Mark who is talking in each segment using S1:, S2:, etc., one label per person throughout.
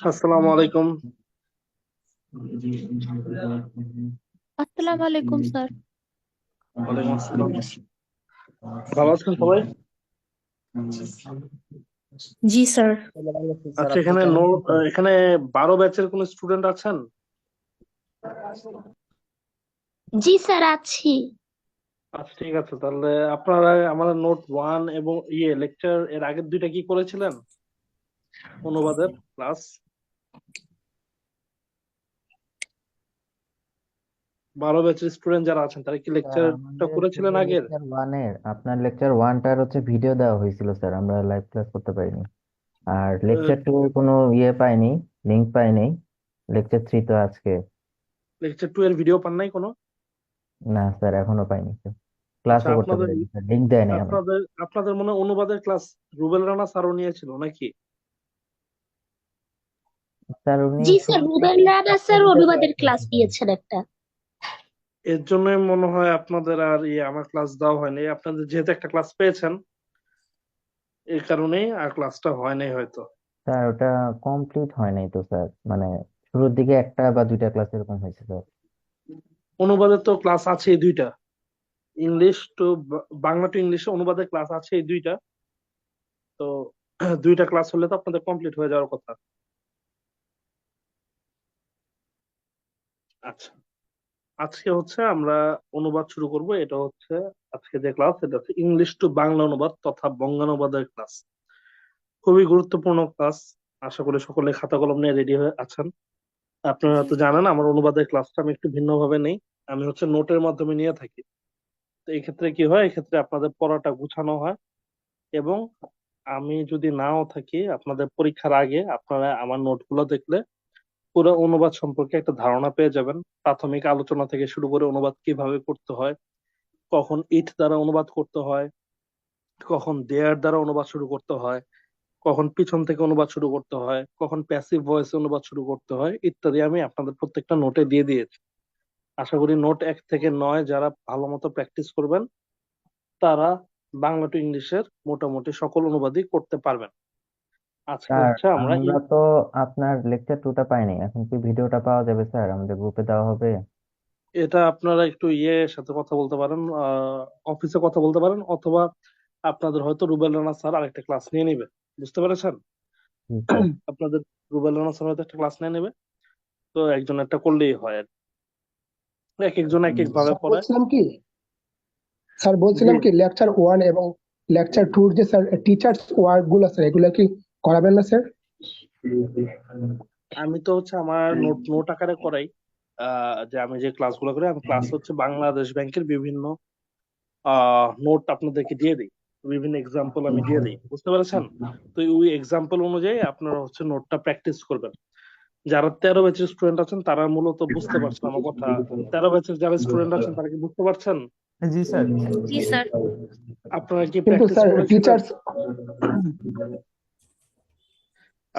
S1: আসসালামু আলাইকুম।
S2: আসসালামু আলাইকুম স্যার।
S1: ওয়ালাইকুম আসসালাম। ভালো আছেন সবাই?
S2: জি স্যার।
S1: আচ্ছা, এখানে এখানে 12 ব্যাচের কোন স্টুডেন্ট আছেন?
S2: জি স্যার আছি।
S1: আচ্ছা, ঠিক আছে। তাহলে আপনারা আমাদের নোট 1 এবং লেকচার এর আগের দুইটা কি করেছিলেন? অনুবাদের ক্লাস 12 ব্যাচের স্টুডেন্ট যারা আছেন তারা কি
S3: স্যার
S1: লেকচারটা
S3: আমাদের
S1: করেছিলেন
S3: শুধু
S1: আগের?
S3: লেকচার ওয়ানের আপনার লেকচার ওয়ানটার ভিডিও দেওয়া হয়েছিল স্যার, আমরা লাইভ ক্লাস করতে পারিনি। আর লেকচার টু এর কোনো পাইনি, লিংক পাইনি। লেকচার থ্রি তো আজকে।
S1: লেকচার 2 এর ভিডিও পান নাই কোনো?
S3: না স্যার, এখনো পাইনি স্যার,
S1: আচ্ছা,
S3: ক্লাসও করতে
S1: আপনাদের
S3: পারিনি স্যার, লিংক দেয় নাই আমার।
S1: আপনাদের আপনাদের মনে হয় অনুবাদের ক্লাস রুবেল রানা স্যারও নিয়েছিল নাকি?
S3: স্যার উনি
S2: জি স্যার,
S3: শুরু
S2: রুবেল
S3: থেকে
S2: রানা স্যার অনুবাদের ক্লাস নিয়েছেন একটা।
S1: এর জন্যই মনে হয় আপনাদের আর আমার ক্লাস দেওয়া হয়নি। আপনাদের যেহেতু একটা ক্লাস পেয়েছেন, এই কারণেই আর ক্লাসটা হয় নাই হয়তো।
S3: স্যার ওটা কমপ্লিট হয় নাই তো স্যার, মানে শুরুর দিকে একটা বা দুইটা ক্লাস এরকম হয়েছে স্যার।
S1: অনুবাদের তো ক্লাস আছে এই দুইটা, ইংলিশ টু বাংলা টু ইংলিশে অনুবাদের ক্লাস আছে এই দুইটা। তো দুইটা ক্লাস হলে তো আপনাদের কমপ্লিট হয়ে যাওয়ার কথা। আচ্ছা, আজকে হচ্ছে আমরা অনুবাদ শুরু করব। এটা হচ্ছে আজকে যে ক্লাস, এটা হচ্ছে ইংলিশ টু বাংলা অনুবাদ তথা বঙ্গানুবাদের ক্লাস। খুবই গুরুত্বপূর্ণ ক্লাস। আশা করি সকলে খাতা কলম নিয়ে রেডি হয়ে আছেন। আপনারা তো জানেন আমার অনুবাদের ক্লাসটা আমি একটু ভিন্নভাবে নেই। আমি হচ্ছে নোটের মাধ্যমে নিয়ে থাকি। তো এই ক্ষেত্রে কি হয়, এই ক্ষেত্রে আপনাদের পড়াটা গুছানো হয়। এবং আমি যদি নাও থাকি আপনাদের পরীক্ষার আগে আপনারা আমার নোটগুলো দেখলে পুরো অনুবাদ সম্পর্কে একটা ধারণা পেয়ে যাবেন। প্রাথমিক আলোচনা থেকে শুরু করে অনুবাদ কিভাবে করতে হয়, কখন ইট দ্বারা অনুবাদ করতে হয়, কখন দেয়ার দ্বারা অনুবাদ শুরু করতে হয়, কখন পিছন থেকে অনুবাদ শুরু করতে হয়, কখন প্যাসিভ ভয়েসে অনুবাদ শুরু করতে হয়, ইত্যাদি আমি আপনাদের প্রত্যেকটা নোটে দিয়ে দিয়েছি। আশা করি নোট 1 থেকে 9 যারা ভালো মতো প্র্যাকটিস করবেন তারা বাংলা টু ইংলিশের মোটামুটি সকল অনুবাদই করতে পারবেন। আজকে
S3: স্যার
S1: হচ্ছে আমরা
S3: আমরা তো আপনার লেকচার টুটা পাইনি, এখন কি ভিডিওটা পাওয়া যাবে স্যার? আমাদের গ্রুপে দেওয়া হবে?
S1: এটা আপনারা একটু সাথে কথা বলতে পারেন, অফিসে কথা বলতে পারেন, অথবা আপনাদের হয়তো রুবেল রানা স্যার আরেকটা ক্লাস নিয়ে নিবে। বুঝতে পেরেছেন?
S3: জি স্যার।
S1: আপনাদের রুবেল রানা স্যার হয়তো একটা ক্লাস নিয়ে নেবে। তো একজন একটা করলেই হয় আর কি। এক একজন এক এক ভাবে
S4: স্যার
S1: পড়ায়।
S4: বলছিলাম কি স্যার
S1: জি,
S4: বলছিলাম কি লেকচার ওয়ান এবং লেকচার টুর যে স্যার টিচার্স ওয়ার্ক গুলো স্যার এগুলো কি করাবেন না স্যার?
S1: আমি তো হচ্ছে আমার নোট নোট আকারে করাই। যে আমি যে ক্লাসগুলো করি, আমি ক্লাস হচ্ছে বাংলাদেশ ব্যাংকের বিভিন্ন নোট আপনাদেরকে দিয়ে দিই। বিভিন্ন এক্সাম্পল আমি দিয়ে দিই, বুঝতে পেরেছেন? তো ওই এক্সাম্পল অনুযায়ী আপনারা হচ্ছে নোটটা প্র্যাকটিস করবেন। যারা 13 ব্যাচের স্টুডেন্ট আছেন তারা মূলত বুঝতে পারছেন আমার কথা। 13 ব্যাচের যারা স্টুডেন্ট আছেন তারা কি বুঝতে পারছেন?
S5: জি স্যার।
S2: জি স্যার।
S1: আপনারা কি
S4: কিন্তু
S1: প্র্যাকটিস
S4: স্যার
S1: করেছিলেন?
S4: টিচার্স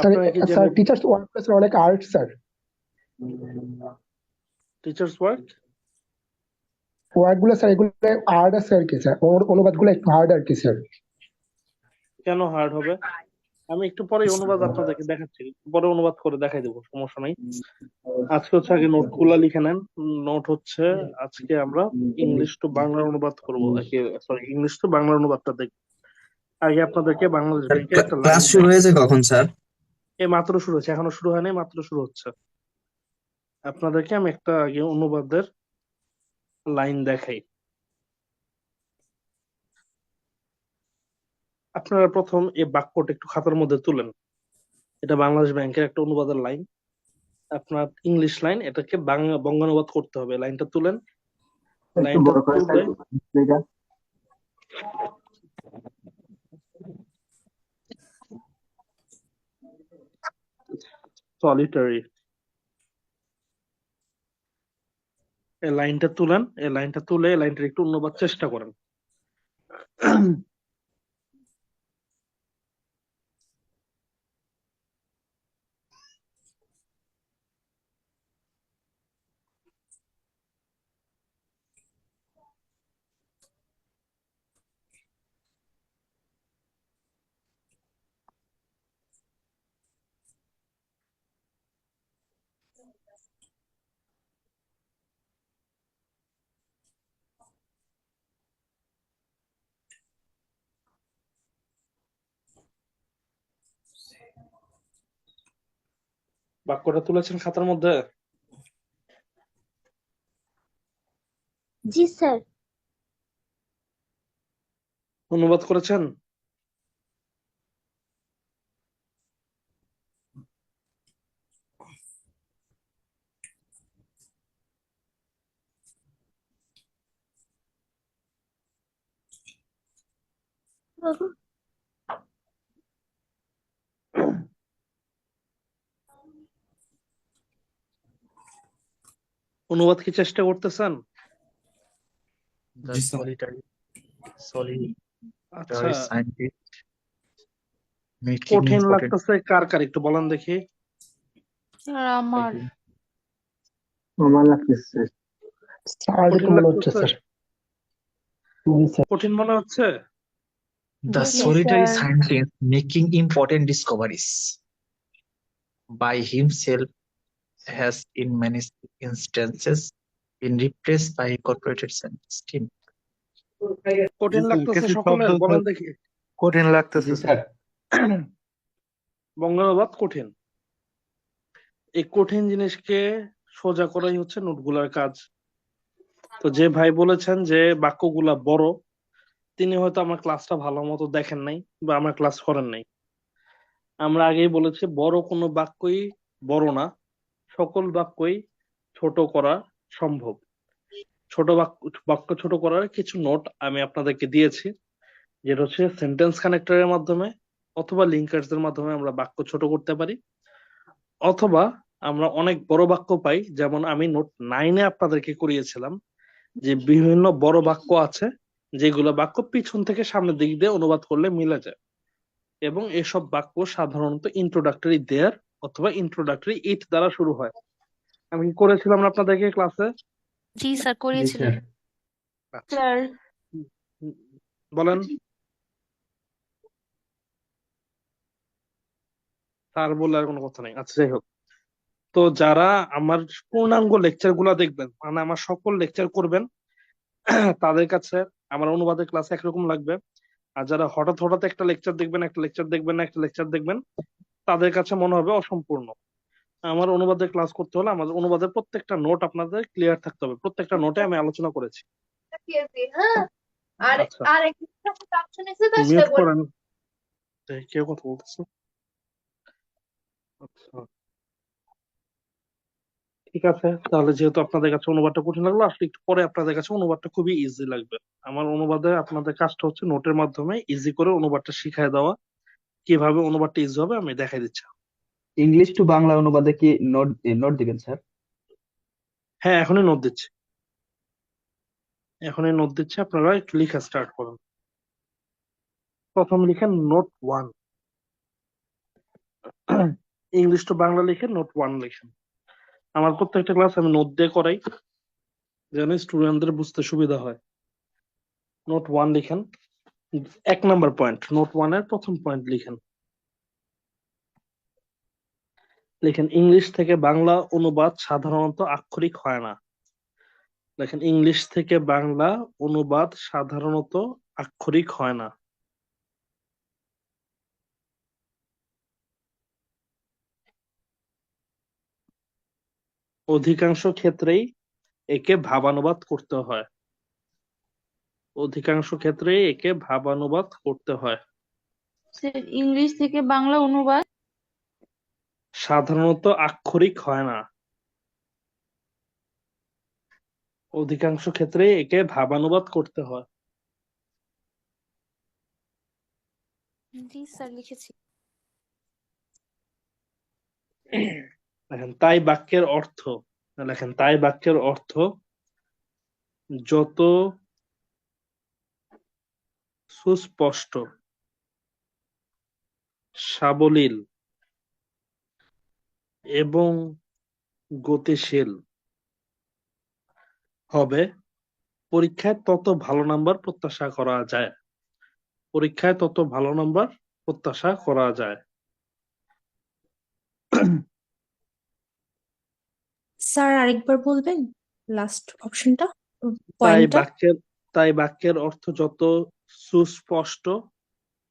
S4: স্যার
S1: আপনারা কি
S4: স্যার
S1: জেনে
S4: টিচার্স ওয়ার্ক স্যার অনেক art sir,
S1: teachers work
S4: work গুলো স্যার এগুলো হার্ড আছে আর কি স্যার, অনুবাদ গুলো একটু হার্ড আর কি স্যার।
S1: কেন হার্ড হবে? আমি একটু পরে অনুবাদ আপনাদেরকে দেখাচ্ছি, পরে অনুবাদ করে দেখাই দেবো, সমস্যা নাই। আজকে হচ্ছে আগে নোট গুলা লিখে নেন। নোট হচ্ছে আজকে আমরা ইংলিশ টু বাংলা অনুবাদ করবো, সরি ইংলিশ টু বাংলা অনুবাদটা দেখবো। আগে আপনাদেরকে বাংলাদেশ
S6: স্যার,
S1: ব্যাংকের একটা লাইন
S6: ক্লাস শুরু
S1: দেখাই।
S6: হয়েছে কখন স্যার?
S1: এই মাত্র শুরু হচ্ছে, এখনো শুরু হয়নি, মাত্র শুরু হচ্ছে। আপনাদেরকে আমি একটা আগে অনুবাদের লাইন দেখাই। আপনারা প্রথম এই বাক্যটা একটু খাতার মধ্যে তুলেন। এটা বাংলাদেশ ব্যাংকের একটা অনুবাদের লাইন, আপনার ইংলিশ লাইন। এটাকে বাংলা বঙ্গানুবাদ করতে হবে। লাইনটা তুলেন।
S7: একটু
S1: লাইনটা
S7: বড় করে
S1: তুলে
S7: স্যার।
S1: সলিটারি। এই লাইনটা তুলেন, এই লাইনটা তুলে এই লাইনটা একটু অনুবাদ চেষ্টা করেন। বাক্যটা তুলেছেন খাতার মধ্যে?
S2: জি স্যার।
S1: অনুবাদ করেছেন? অনুবাদ কি চেষ্টা করতেছেন?
S5: The solitary
S1: আচ্ছা,
S5: scientist making
S1: কঠিন
S5: important
S1: লাগতেছে কার কার একটু বলেন দেখি।
S2: স্যার আমার।
S4: আমার লাগতেছে স্যার
S1: কঠিন
S4: একটু মনে হচ্ছে
S1: লাগতেছে?
S4: স্যার। জি স্যার।
S1: কঠিন মনে হচ্ছে?
S5: the
S2: Yes,
S5: solitary
S2: sir.
S5: scientist making important discoveries by himself has in many instances been replaced by incorporated scientist team.
S1: কঠিন লাগতেছে
S6: কিছু
S1: সকলের,
S6: শব্দ
S1: বলেন দেখি।
S6: কঠিন
S4: জি
S6: লাগতেছে
S4: স্যার।
S1: বঙ্গানুবাদ কঠিন। এই কঠিন জিনিসকে সোজা করাই হচ্ছে নোটগুলার কাজ। তো যে ভাই বলেছেন যে বাক্যগুলা বড়, তিনি হয়তো আমার ক্লাসটা ভালো মতো দেখেন নাই বা আমার ক্লাস করেন নাই। আমরা আগেই বলেছি বড় কোনো বাক্যই বড় না, সকল বাক্যই ছোট করা সম্ভব। ছোট বাক্য ছোট করার কিছু নোট আমি আপনাদেরকে দিয়েছি, যেটা হচ্ছে সেন্টেন্স কানেক্টরের মাধ্যমে অথবা লিঙ্কার্স এর মাধ্যমে আমরা বাক্য ছোট করতে পারি, অথবা আমরা অনেক বড় বাক্য পাই, যেমন আমি নোট 9-এ আপনাদেরকে করিয়েছিলাম যে বিভিন্ন বড় বাক্য আছে যেগুলো বাক্য পিছন থেকে সামনের দিক দিয়ে অনুবাদ করলে মিলে যায়, এবং এসব বাক্য সাধারণত ইন্ট্রোডাক্টরি দেয়ার অথবা ইন্ট্রোডাক্টরি ইট দ্বারা শুরু হয়। আমি কি করেছিলাম না আপনাদেরকে ক্লাসে?
S2: জি স্যার
S4: জি
S2: করিয়েছিলেন।
S4: স্যার।
S1: আচ্ছা,
S2: স্যার
S1: বলেন। তার বলে আর কোনো কথা নেই। আচ্ছা, যাই হোক। তো যারা আমার পূর্ণাঙ্গ লেকচার গুলা দেখবেন, মানে আমার সকল লেকচার করবেন, তাদের কাছে আমার অনুবাদের ক্লাস একরকম লাগবে। আর যারা হঠাৎ হঠাৎ একটা লেকচার দেখবেন, একটা লেকচার দেখবেন না, একটা লেকচার দেখবেন, তাদের কাছে মনে হবে অসম্পূর্ণ। আমার অনুবাদের ক্লাস করতে হলে আমাদের অনুবাদের প্রত্যেকটা নোট আপনাদের ক্লিয়ার থাকতে হবে, প্রত্যেকটা নোটে আমি আলোচনা করেছি। আচ্ছা, মিউট করেন। কেউ কথা বলতেছে? আচ্ছা, ঠিক আছে। তাহলে যেহেতু আপনাদের কাছে অনুবাদটা কঠিন লাগলো, আসলে একটু পরে আপনাদের কাছে অনুবাদটা খুবই ইজি লাগবে। আমার অনুবাদে আপনাদের কাজটা হচ্ছে নোটের মাধ্যমে ইজি করে অনুবাদটা শিখায় দেওয়া। কিভাবে অনুবাদটা ইজি হবে আমি দেখাই দিচ্ছি।
S6: ইংলিশ টু বাংলা অনুবাদে কি নোট নোট দিবেন স্যার?
S1: হ্যাঁ, এখনই নোট দিচ্ছি, এখনই নোট দিচ্ছি। আপনারা একটু লেখা স্টার্ট করুন। প্রথম লিখেন নোট 1, ইংলিশ টু বাংলা লিখে নোট 1 লিখেন। আমার প্রত্যেকটা ক্লাস আমি নোট দিয়ে করাই, যেন স্টুডেন্টদের বুঝতে সুবিধা হয়। নোট 1 লিখেন, 1 নম্বর পয়েন্ট, নোট 1 এর প্রথম পয়েন্ট লিখেন। লিখেন ইংলিশ থেকে বাংলা অনুবাদ সাধারণত আক্ষরিক হয় না। দেখেন ইংলিশ থেকে বাংলা অনুবাদ সাধারণত আক্ষরিক হয় না। অধিকাংশ ক্ষেত্রেই একে ভাবানুবাদ করতে হয়। অধিকাংশ ক্ষেত্রেই একে ভাবানুবাদ করতে হয়।
S7: স্যার ইংলিশ থেকে বাংলা অনুবাদ
S1: সাধারণত আক্ষরিক হয় না। অধিকাংশ ক্ষেত্রেই একে ভাবানুবাদ করতে হয়।
S2: জি স্যার লিখেছি।
S1: দেখেন তাই বাক্যের অর্থ, লেখেন তাই বাক্যের অর্থ যত সুস্পষ্ট, সাবলীল এবং গতিশীল হবে, পরীক্ষায় তত ভালো নাম্বার প্রত্যাশা করা যায়। পরীক্ষায় তত ভালো নাম্বার প্রত্যাশা করা যায়।
S8: স্যার আরেকবার বলবেন লাস্ট অপশনটা,
S1: তাই
S8: পয়েন্টটা?
S1: বাক্যের তাই বাক্যের অর্থ যত সুস্পষ্ট,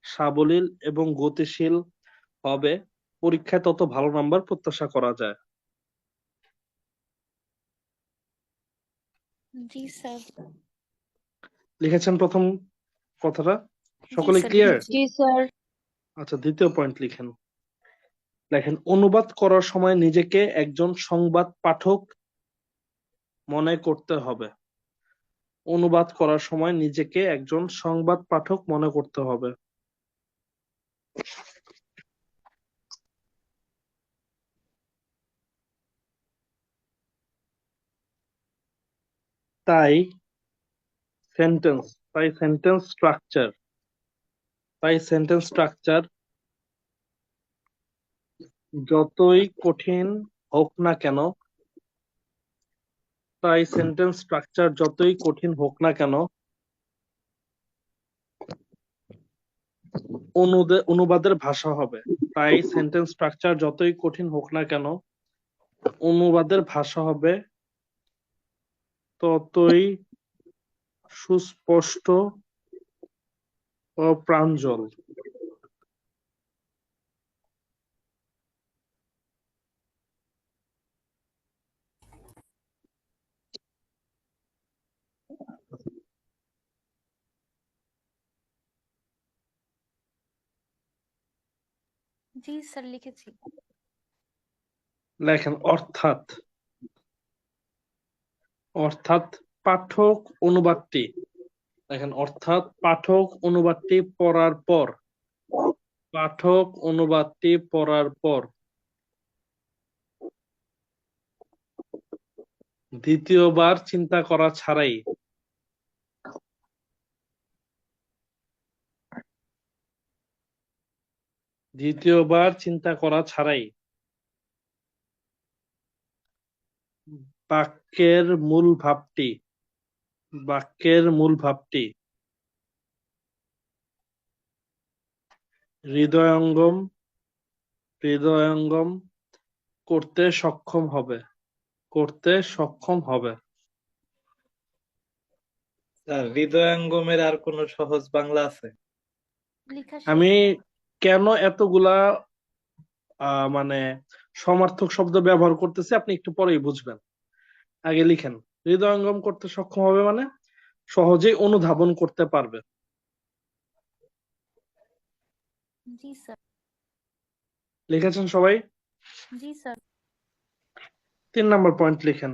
S1: সাবলীল এবং গতিশীল হবে, পরীক্ষায় তত ভালো নাম্বার প্রত্যাশা করা যায়।
S2: জি স্যার।
S1: লিখেছেন প্রথম কথাটা?
S2: জি
S1: সকলে
S2: স্যার
S1: ক্লিয়ার?
S2: লিখেছি।
S7: জি স্যার।
S1: আচ্ছা, দ্বিতীয় পয়েন্ট লিখেন। লেখেন অনুবাদ করার সময় নিজেকে একজন সংবাদ পাঠক মনে করতে হবে। অনুবাদ করার সময় নিজেকে একজন সংবাদ পাঠক মনে করতে হবে। তাই সেন্টেন্স তাই সেন্টেন্স স্ট্রাকচার তাই সেন্টেন্স স্ট্রাকচার যতই কঠিন হোক না কেন তাই সেন্টেন্স স্ট্রাকচার যতই কঠিন হোক না কেন অনুবাদের ভাষা হবে। তাই সেন্টেন্স স্ট্রাকচার যতই কঠিন হোক না কেন অনুবাদের ভাষা হবে ততই সুস্পষ্ট ও প্রাঞ্জল।
S2: জি স্যার লিখেছি।
S1: লেখেন অর্থাৎ অর্থাৎ পাঠক অনুবাদটি দেখেন অর্থাৎ পাঠক অনুবাদটি পড়ার পর দ্বিতীয়বার চিন্তা করা ছাড়াই বাক্যের মূল ভাবটি হৃদয়ঙ্গম করতে সক্ষম হবে।
S9: স্যার হৃদয়ঙ্গমের আর কোনো সহজ বাংলা আছে?
S2: লেখা
S1: আমি
S2: শেষ স্যার।
S1: কেন এতগুলা মানে সমার্থক শব্দ ব্যবহার করতেছি আপনি একটু পরেই বুঝবেন। আগে লিখেন হৃদয়ঙ্গম করতে সক্ষম হবে মানে সহজেই অনুধাবন করতে পারবে।
S2: জি স্যার।
S1: লিখেছেন সবাই?
S2: জি স্যার।
S1: 3 নম্বর পয়েন্ট লিখেন।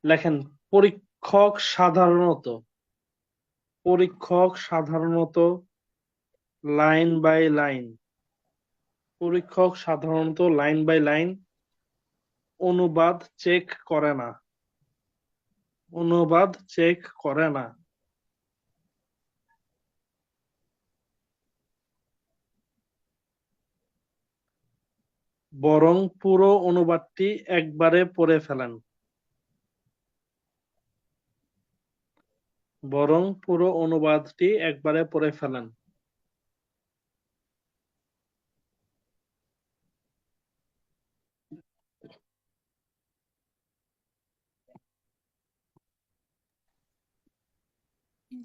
S1: লেখেন পরীক্ষক সাধারণত লাইন বাই লাইন অনুবাদ চেক করে না, বরং পুরো অনুবাদটি একবারে পড়ে ফেলেন।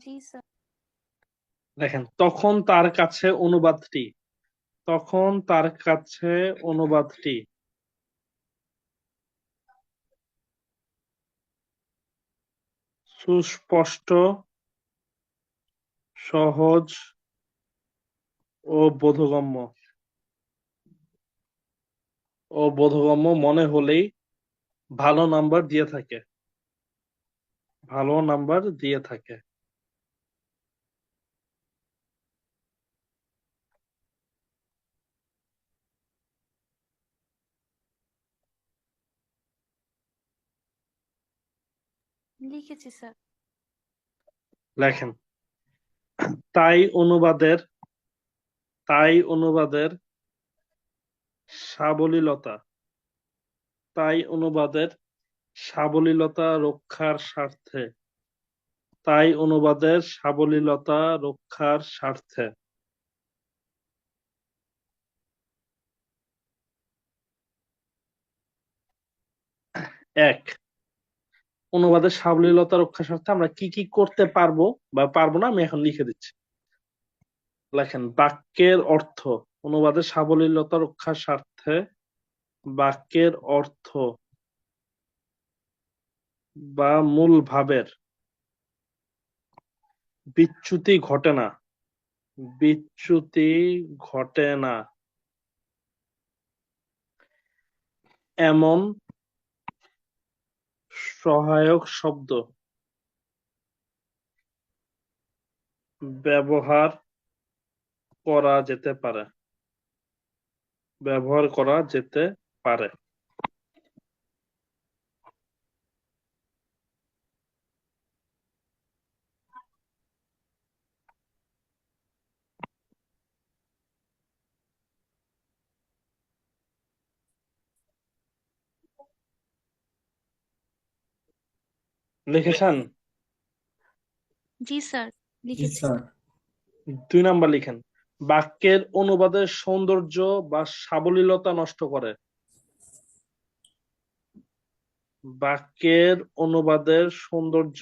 S2: জি স্যার।
S1: দেখেন তখন তার কাছে অনুবাদটি সুস্পষ্ট, সহজ ও বোধগম্য মনে হলেই ভালো নাম্বার দিয়ে থাকে।
S2: লিখেছি স্যার।
S1: লেখেন তাই অনুবাদের সাবলীলতা রক্ষার স্বার্থে এক, অনুবাদের সাবলীলতা রক্ষার স্বার্থে আমরা কি কি করতে পারবো বা পারবো না আমি এখন লিখে দিচ্ছি। লেখেন বাক্যের অর্থ, অনুবাদের সাবলীলতা রক্ষার স্বার্থে বাক্যের অর্থ বা মূল ভাবের বিচ্যুতি ঘটে না এমন সহায়ক শব্দ ব্যবহার করা যেতে পারে। লিখেছেন?
S2: জি স্যার, লিখেছি।
S1: 2 নাম্বার লিখেন বাক্যের অনুবাদের সৌন্দর্য বা সাবলীলতা নষ্ট করে। বাক্যের অনুবাদের সৌন্দর্য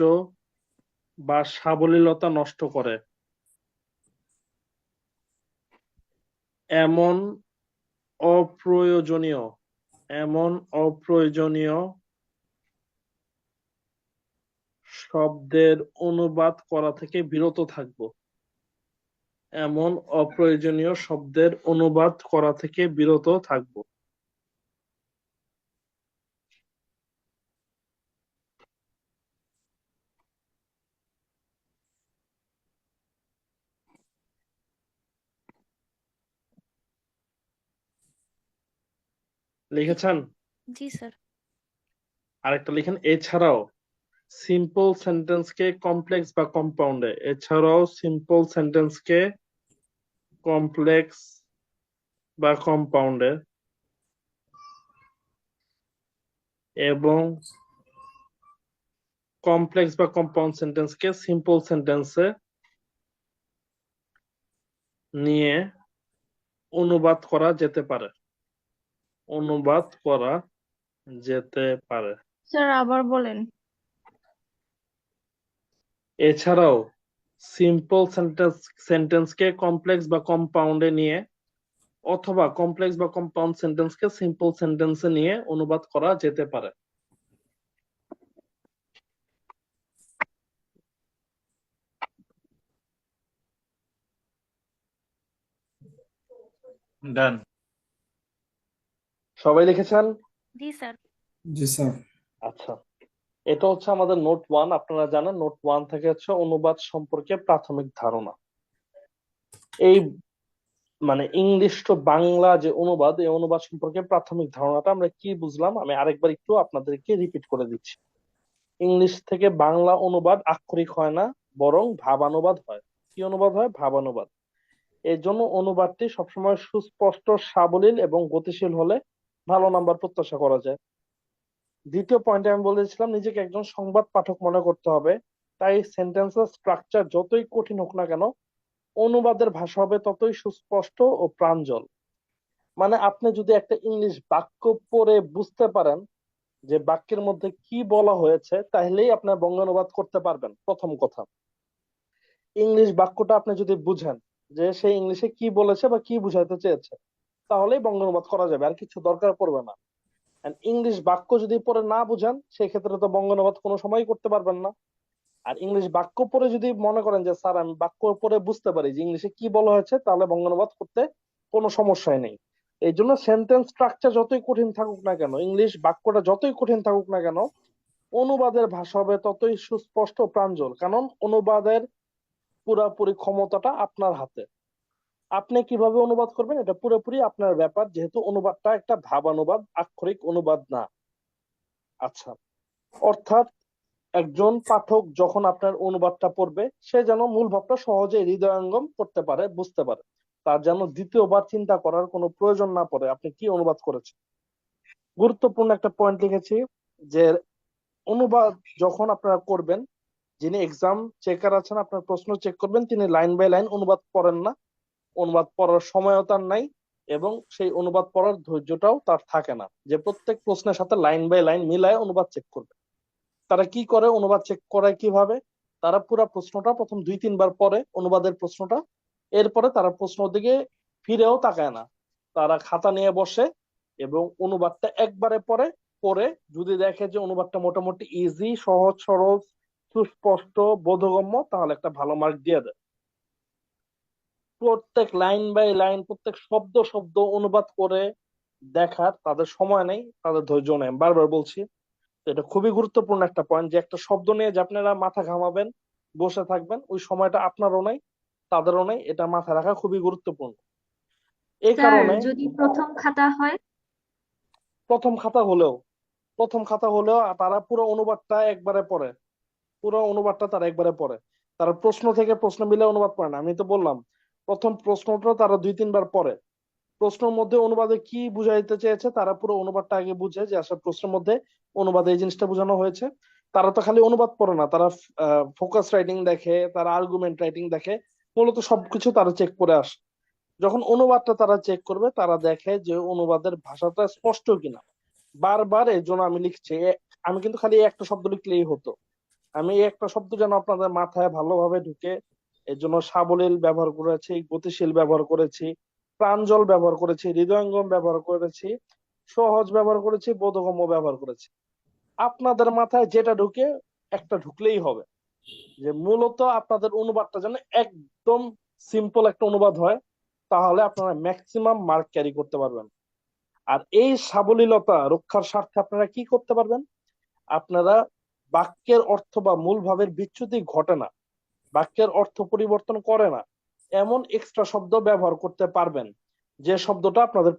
S1: বা সাবলীলতা নষ্ট করে এমন অপ্রয়োজনীয় শব্দের অনুবাদ করা থেকে বিরত থাকবো। লিখেছেন?
S2: জি স্যার।
S1: আরেকটা লিখেন এছাড়াও সিম্পল সেন্টেন্সকে কমপ্লেক্স বা কম্পাউন্ডে এবং কমপ্লেক্স বা কম্পাউন্ড সেন্টেন্সকে সিম্পল সেন্টেন্সে নিয়ে অনুবাদ করা যেতে পারে।
S7: স্যার আবার বলেন।
S1: এছাড়াও সিম্পল সেন্টেন্সকে কমপ্লেক্স বা কম্পাউন্ডে নিয়ে অথবা কমপ্লেক্স বা কম্পাউন্ড সেন্টেন্সকে সিম্পল সেন্টেন্সে নিয়ে অনুবাদ করা যেতে পারে।
S9: ডান।
S1: সবাই লিখেছেন?
S2: জি স্যার।
S1: আচ্ছা, এটা হচ্ছে আমাদের নোট 1। আপনারা জানেন নোট 1 থেকে হচ্ছে অনুবাদ সম্পর্কে প্রাথমিক ধারণা। এই মানে ইংলিশ টু বাংলা যে অনুবাদ, এই অনুবাদ সম্পর্কে প্রাথমিক ধারণাটা আমরা কি বুঝলাম আমি আরেকবার একটু আপনাদেরকে রিপিট করে দিচ্ছি। ইংলিশ থেকে বাংলা অনুবাদ আক্ষরিক হয় না, বরং ভাবানুবাদ হয়। কি অনুবাদ হয়? ভাবানুবাদ। এর জন্য অনুবাদটি সবসময় সুস্পষ্ট, সাবলীল এবং গতিশীল হলে ভালো নাম্বার প্রত্যাশা করা যায়। দ্বিতীয় পয়েন্টে আমি বলেছিলাম নিজেকে একজন সংবাদ পাঠক মনে করতে হবে, তাই সেন্টেন্সের স্ট্রাকচার যতই কঠিন হোক না কেন অনুবাদের ভাষা হবে ততই সুস্পষ্ট ও প্রাঞ্জল। মানে আপনি যদি একটা ইংলিশ বাক্য পড়ে বুঝতে পারেন যে বাক্যের মধ্যে কি বলা হয়েছে, তাহলেই আপনার বঙ্গানুবাদ করতে পারবেন। প্রথম কথা, ইংলিশ বাক্যটা আপনি যদি বুঝেন যে সে ইংলিশে কি বলেছে বা কি বুঝাইতে চেয়েছে, তাহলেই বঙ্গানুবাদ করা যাবে, আর কিছু দরকার পড়বে না। ইংলিশ বাক্য যদি পড়ে না বুঝেন সেক্ষেত্রে তো বঙ্গানুবাদ কোনো সময় করতে পারবেন না। আর ইংলিশ বাক্য পড়ে যদি মনে করেন যে স্যার আমি বাক্য পড়ে বুঝতে পারি যে ইংলিশে কি বলা হয়েছে, তাহলে বঙ্গানুবাদ করতে কোনো সমস্যাই নেই। এই জন্য সেন্টেন্স স্ট্রাকচার যতই কঠিন থাকুক না কেন, ইংলিশ বাক্যটা যতই কঠিন থাকুক না কেন, অনুবাদের ভাষা হবে ততই সুস্পষ্ট ও প্রাঞ্জল। কারণ অনুবাদের পুরাপুরি ক্ষমতাটা আপনার হাতে। আপনি কিভাবে অনুবাদ করবেন এটা পুরোপুরি আপনার ব্যাপার, যেহেতু অনুবাদটা একটা ভাবানুবাদ, আক্ষরিক অনুবাদ না। আচ্ছা, অর্থাৎ একজন পাঠক যখন আপনার অনুবাদটা পড়বে সে যেন মূল ভাবটা সহজে হৃদয়ঙ্গম করতে পারে, বুঝতে পারে, তার যেন দ্বিতীয়বার চিন্তা করার কোনো প্রয়োজন না পড়ে আপনি কি অনুবাদ করেছেন। গুরুত্বপূর্ণ একটা পয়েন্ট লিখেছি যে অনুবাদ যখন আপনারা করবেন, যিনি এক্সাম চেকার আছেন আপনার প্রশ্ন চেক করবেন, তিনি লাইন বাই লাইন অনুবাদ পড়েন না, অনুবাদ পড়ার সময়ও তার নাই, এবং সেই অনুবাদ পড়ার ধৈর্যটাও তার থাকে না যে প্রত্যেক প্রশ্নের সাথে লাইন বাই লাইন মিলায় অনুবাদ চেক করবে। তারা কি করে, অনুবাদ চেক করে কিভাবে, তারা পুরো প্রশ্নটা প্রথম 2-3 বার পড়ে অনুবাদের প্রশ্নটা, এরপরে তারা প্রশ্ন দিকে ফিরেও তাকায় না, তারা খাতা নিয়ে বসে এবং অনুবাদটা একবারে পড়ে যদি দেখে যে অনুবাদটা মোটামুটি ইজি, সহজ সরল, সুস্পষ্ট, বোধগম্য, তাহলে একটা ভালো মার্ক দিয়ে দেয়। প্রত্যেক লাইন বাই লাইন প্রত্যেক শব্দ শব্দ অনুবাদ করে দেখার তাদের সময় নেই, তাদের ধৈর্য নেই। বারবার বলছি, তো এটা খুবই গুরুত্বপূর্ণ একটা পয়েন্ট যে একটা শব্দ নিয়ে যে আপনারা মাথা ঘামাবেন, বসে থাকবেন, ওই সময়টা আপনারও নাই, তাদেরও নাই, এটা মাথায় রাখা খুবই গুরুত্বপূর্ণ। এই
S10: স্যার
S1: কারণে
S10: যদি প্রথম খাতা হয়?
S1: প্রথম খাতা হলেও তারা পুরো অনুবাদটা একবারে পড়ে, পুরো অনুবাদটা তারা একবারে পড়ে, তারা প্রশ্ন থেকে প্রশ্ন মিলে অনুবাদ পড়ে না। আমি তো বললাম প্রথম প্রশ্নটা তারা 2-3 বার পড়ে, প্রশ্নের মধ্যে অনুবাদে কি বুঝাইতে চেয়েছে তারা পুরো অনুবাদটা আগে বুঝে যে আসলে প্রশ্নের মধ্যে অনুবাদে এই জিনিসটা বোঝানো হয়েছে। তারা তো খালি অনুবাদ পড়ে না, তারা ফোকাস রাইটিং দেখে, তারা আর্গুমেন্ট রাইটিং দেখে, মূলত সবকিছু তারা চেক করে আসে। যখন অনুবাদটা তারা চেক করবে তারা দেখে যে অনুবাদের ভাষাটা স্পষ্ট কিনা। বারবার এই জন্য আমি লিখছি, আমি কিন্তু খালি একটা শব্দ লিখলেই হতো, আমি এই একটা শব্দ যেন আপনাদের মাথায় ভালোভাবে ঢুকে, এর জন্য সাবলীল ব্যবহার করেছি, গতিশীল ব্যবহার করেছি, প্রাঞ্জল ব্যবহার করেছি, হৃদয়ঙ্গম ব্যবহার করেছি, সহজ ব্যবহার করেছি, বোধগম্য ব্যবহার করেছি। আপনাদের মাথায় যেটা ঢুকে একটা ঢুকলেই হবে, যে মূলত আপনাদের অনুবাদটা যেন একদম সিম্পল একটা অনুবাদ হয়, তাহলে আপনারা ম্যাক্সিমাম মার্ক ক্যারি করতে পারবেন। আর এই সাবলীলতা রক্ষার স্বার্থে আপনারা কি করতে পারবেন, আপনারা বাক্যের অর্থ বা মূল ভাবের বিচ্যুতি ঘটে না, বাক্যের অর্থ পরিবর্তন করে না এমন এক্সট্রা শব্দ ব্যবহার করতে পারবেন যে শব্দটা আপনাদের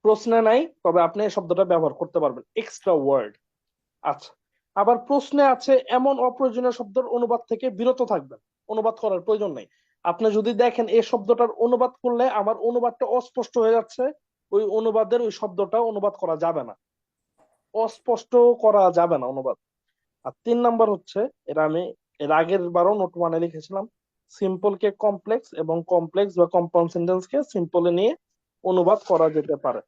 S1: প্রশ্নে নাই, তবে আপনি এই শব্দটা ব্যবহার করতে পারবেন, এক্সট্রা ওয়ার্ড। আচ্ছা, আবার প্রশ্নে আছে এমন অপ্রয়োজনীয় শব্দের অনুবাদ থেকে বিরত থাকবেন, অনুবাদ করার প্রয়োজন নেই। আপনি যদি দেখেন এই শব্দটার অনুবাদ করলে আমার অনুবাদটা অস্পষ্ট হয়ে যাচ্ছে, ওই অনুবাদের ওই শব্দটা অনুবাদ করা যাবে না, অস্পষ্ট করা যাবে না অনুবাদ। আর 3 নাম্বার হচ্ছে, এটা আমি এর আগের বারও নোট 1-এ লিখেছিলাম, সিম্পল কে কমপ্লেক্স এবং কমপ্লেক্স বা কম্পাউন্ড সেন্টেন্স কে সিম্পলে নিয়ে অনুবাদ করা যেতে পারে।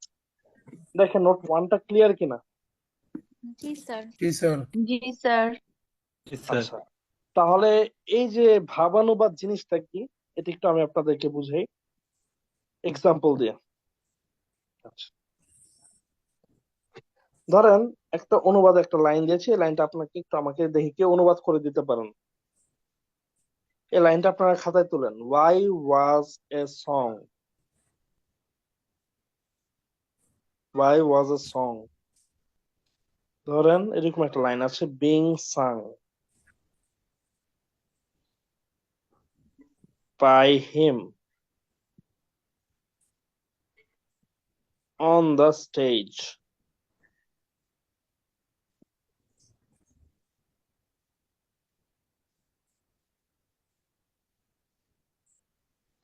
S1: দেখেন নোট 1টা ক্লিয়ার কিনা।
S2: জি স্যার।
S7: জি স্যার।
S9: জি স্যার।
S1: আচ্ছা, তাহলে এই যে ভাবানুবাদ জিনিসটা কি এটা একটু আমি আপনাদেরকে বুঝাই এক্সাম্পল দিয়ে। আচ্ছা, ধরেন একটা অনুবাদ, একটা লাইন দিয়েছি, এই লাইনটা আপনাকে একটু আমাকে দেখে কেউ অনুবাদ করে দিতে পারেন। এই লাইনটা আপনারা খাতায় তুলেন, why was a song, why was a song. ধরেন এরকম একটা লাইন আছে, being sung by him on the stage.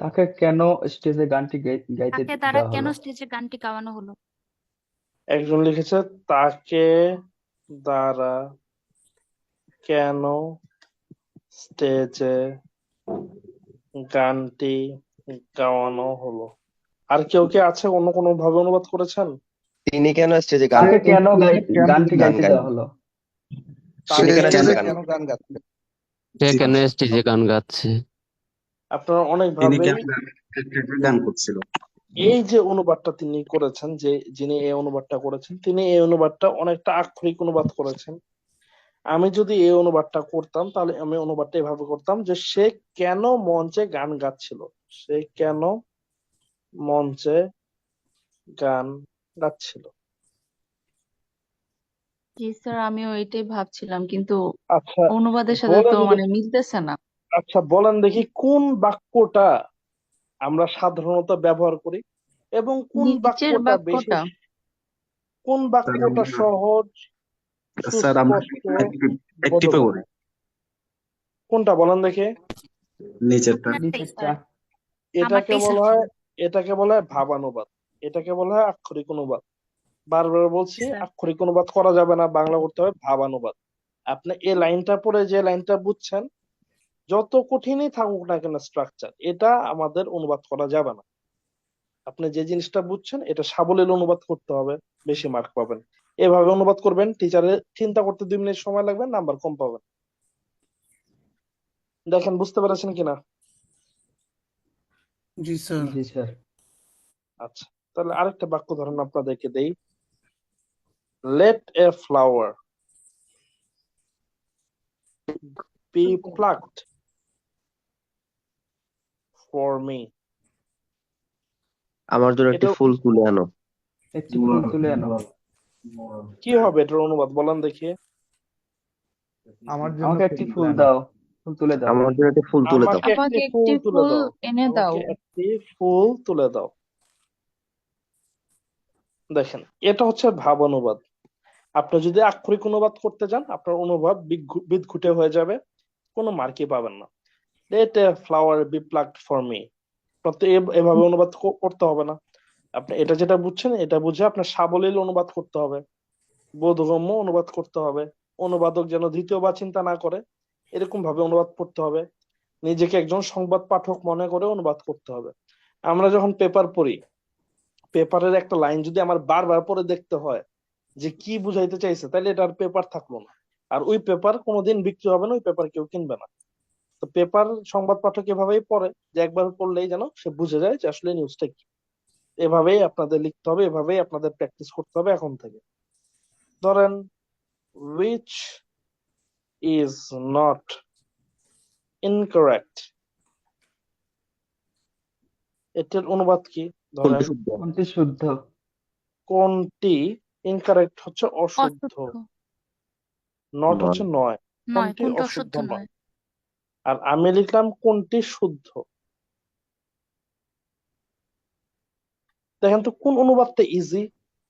S6: তাকে কেন স্টেজে গানটি গাইতে
S2: তাকে দ্বারা
S6: দেওয়া
S2: কেন
S6: হলো?
S2: স্টেজে গানটি গাওয়ানো হলো?
S1: একজন লিখেছে তাকে দ্বারা কেন স্টেজে গানটি গাওয়ানো হলো। আর কেউ কি আছে অন্য কোনো ভাবে অনুবাদ করেছেন?
S11: তিনি কেন স্টেজে গান
S6: তাকে কেন গানটি
S11: গান
S6: গাইতে
S11: গান
S6: দেওয়া হলো?
S11: তিনি কেন
S1: তাকে
S11: স্টেজে
S1: কেন
S11: গান গাচ্ছে?
S12: সে কেন স্টেজে গান গাচ্ছে?
S1: আপনারা অনেক
S13: তিনি
S1: ভাবে
S13: কেন গান করছিল?
S1: এই যে অনুবাদটা তিনি করেছেন, যে যিনি এই অনুবাদটা করেছেন তিনি এই অনুবাদটা অনেকটা আক্ষরিক অনুবাদ করেছেন। আমি যদি এই অনুবাদটা করতাম তাহলে আমি অনুবাদটা এভাবে করতাম যে সে কেন মঞ্চে গান গাচ্ছিল, সে কেন মঞ্চে গান গাচ্ছিল।
S7: জি স্যার, আমিও এটাই ভাবছিলাম, কিন্তু
S1: আচ্ছা
S7: অনুবাদের সাথে তো
S1: বলেন
S7: মানে
S1: দেখি,
S7: মিলতেছে না।
S1: আচ্ছা বলেন দেখি কোন বাক্যটা আমরা সাধারণত ব্যবহার করি এবং কোন
S7: নিচের
S1: বাক্যটা বেশি,
S7: বাক্যটা।
S1: কোন বাক্যটা সহজ,
S13: স্যার আমরা
S1: সুস্পষ্ট
S13: একটিভে করি
S1: বোধগম্য। কোনটা বলেন দেখি?
S13: নিচেরটা।
S2: আপনারটাই স্যার,
S1: এটাকে
S2: আমারটাই
S1: বলা
S2: স্যার।
S1: হয় এটাকে বলা হয় ভাবানুবাদ, এটাকে বলা হয় আক্ষরিক অনুবাদ। বারবার বলছি,
S2: স্যার
S1: আক্ষরিক অনুবাদ করা যাবে না, বাংলা করতে হবে ভাবানুবাদ। আপনি এই লাইনটা পড়ে যে লাইনটা বুঝছেন, যত কঠিনই থাকুক না কেন স্ট্রাকচার, এটা আমাদের অনুবাদ করা যাবে না। আপনি যে জিনিসটা বুঝছেন এটা সাবলীল অনুবাদ করতে হবে, বেশি মার্ক পাবেন। এভাবে অনুবাদ করবেন, টিচারের চিন্তা করতে 2 মিনিট সময় লাগবে, নাম্বার কম পাবেন। দেখেন বুঝতে পেরেছেন কিনা?
S6: জি স্যার।
S1: আচ্ছা, তাহলে আরেকটা বাক্য ধরন আপনাদেরকে দেই। Let a flower be plucked for me.
S11: আমার জন্য একটি
S1: এটা
S11: ফুল তুলে আনো।
S6: একটি ফুল তুলে আনো।
S1: কি হবে এটার অনুবাদ বলেন দেখি?
S6: আমাকে একটি ফুল দাও, ফুল তুলে দাও।
S11: আমার জন্য একটি ফুল তুলে দাও।
S1: আমাকে
S7: আমাকে
S1: একটি ফুল
S7: একটি
S1: তুলে
S7: ফুল
S1: দাও।
S7: এনে দাও।
S1: আমাকে একটি ফুল তুলে দাও। দেখেন, এটা হচ্ছে ভাব অনুবাদ। আপনি যদি আক্ষরিক অনুবাদ করতে যান, আপনার অনুবাদ বিদঘুটে হয়ে যাবে, কোনো মার্কই পাবেন না। Let a flower be plucked for me, এভাবে অনুবাদ করতে হবে না। আপনি এটা যেটা বুঝছেন এটা বুঝে আপনার সাবলীল অনুবাদ করতে হবে, বোধগম্য অনুবাদ করতে হবে। অনুবাদক যেন দ্বিতীয়বার চিন্তা না করে, এরকম ভাবে অনুবাদ করতে হবে। নিজেকে একজন সংবাদ পাঠক মনে করে অনুবাদ করতে হবে। আমরা যখন পেপার পড়ি, পেপারের একটা লাইন যদি আমার বারবার পরে দেখতে হয় যে কি বুঝাইতে চাইছে, তাহলে এটা আর পেপার থাকলো না। আর ওই পেপার কোনোদিন বিক্রি হবে না, ওই পেপার কেউ কিনবে না। তো পেপার সংবাদ পাঠক এভাবেই পড়ে যে একবার পড়লেই যেন সে বুঝে যায় যে আসলে নিউজটা কি। এভাবেই আপনাদের লিখতে হবে, এভাবেই আপনাদের প্র্যাকটিস করতে হবে এখন থেকে। ধরেন, which is not incorrect, এটার অনুবাদ কি? ধরেন,
S6: কোনটি শুদ্ধ?
S1: কোনটি, ইনকারেক্ট হচ্ছে অশুদ্ধ,
S2: অশুদ্ধ
S1: নট হচ্ছে নয়,
S2: নয়,
S1: কোনটি
S2: কোনটা
S1: অশুদ্ধ
S2: অশুদ্ধ
S1: নয়।
S2: নয়।
S1: আর আমি লিখলাম কোনটি শুদ্ধ। দেখেন তো কোন অনুবাদটা ইজি?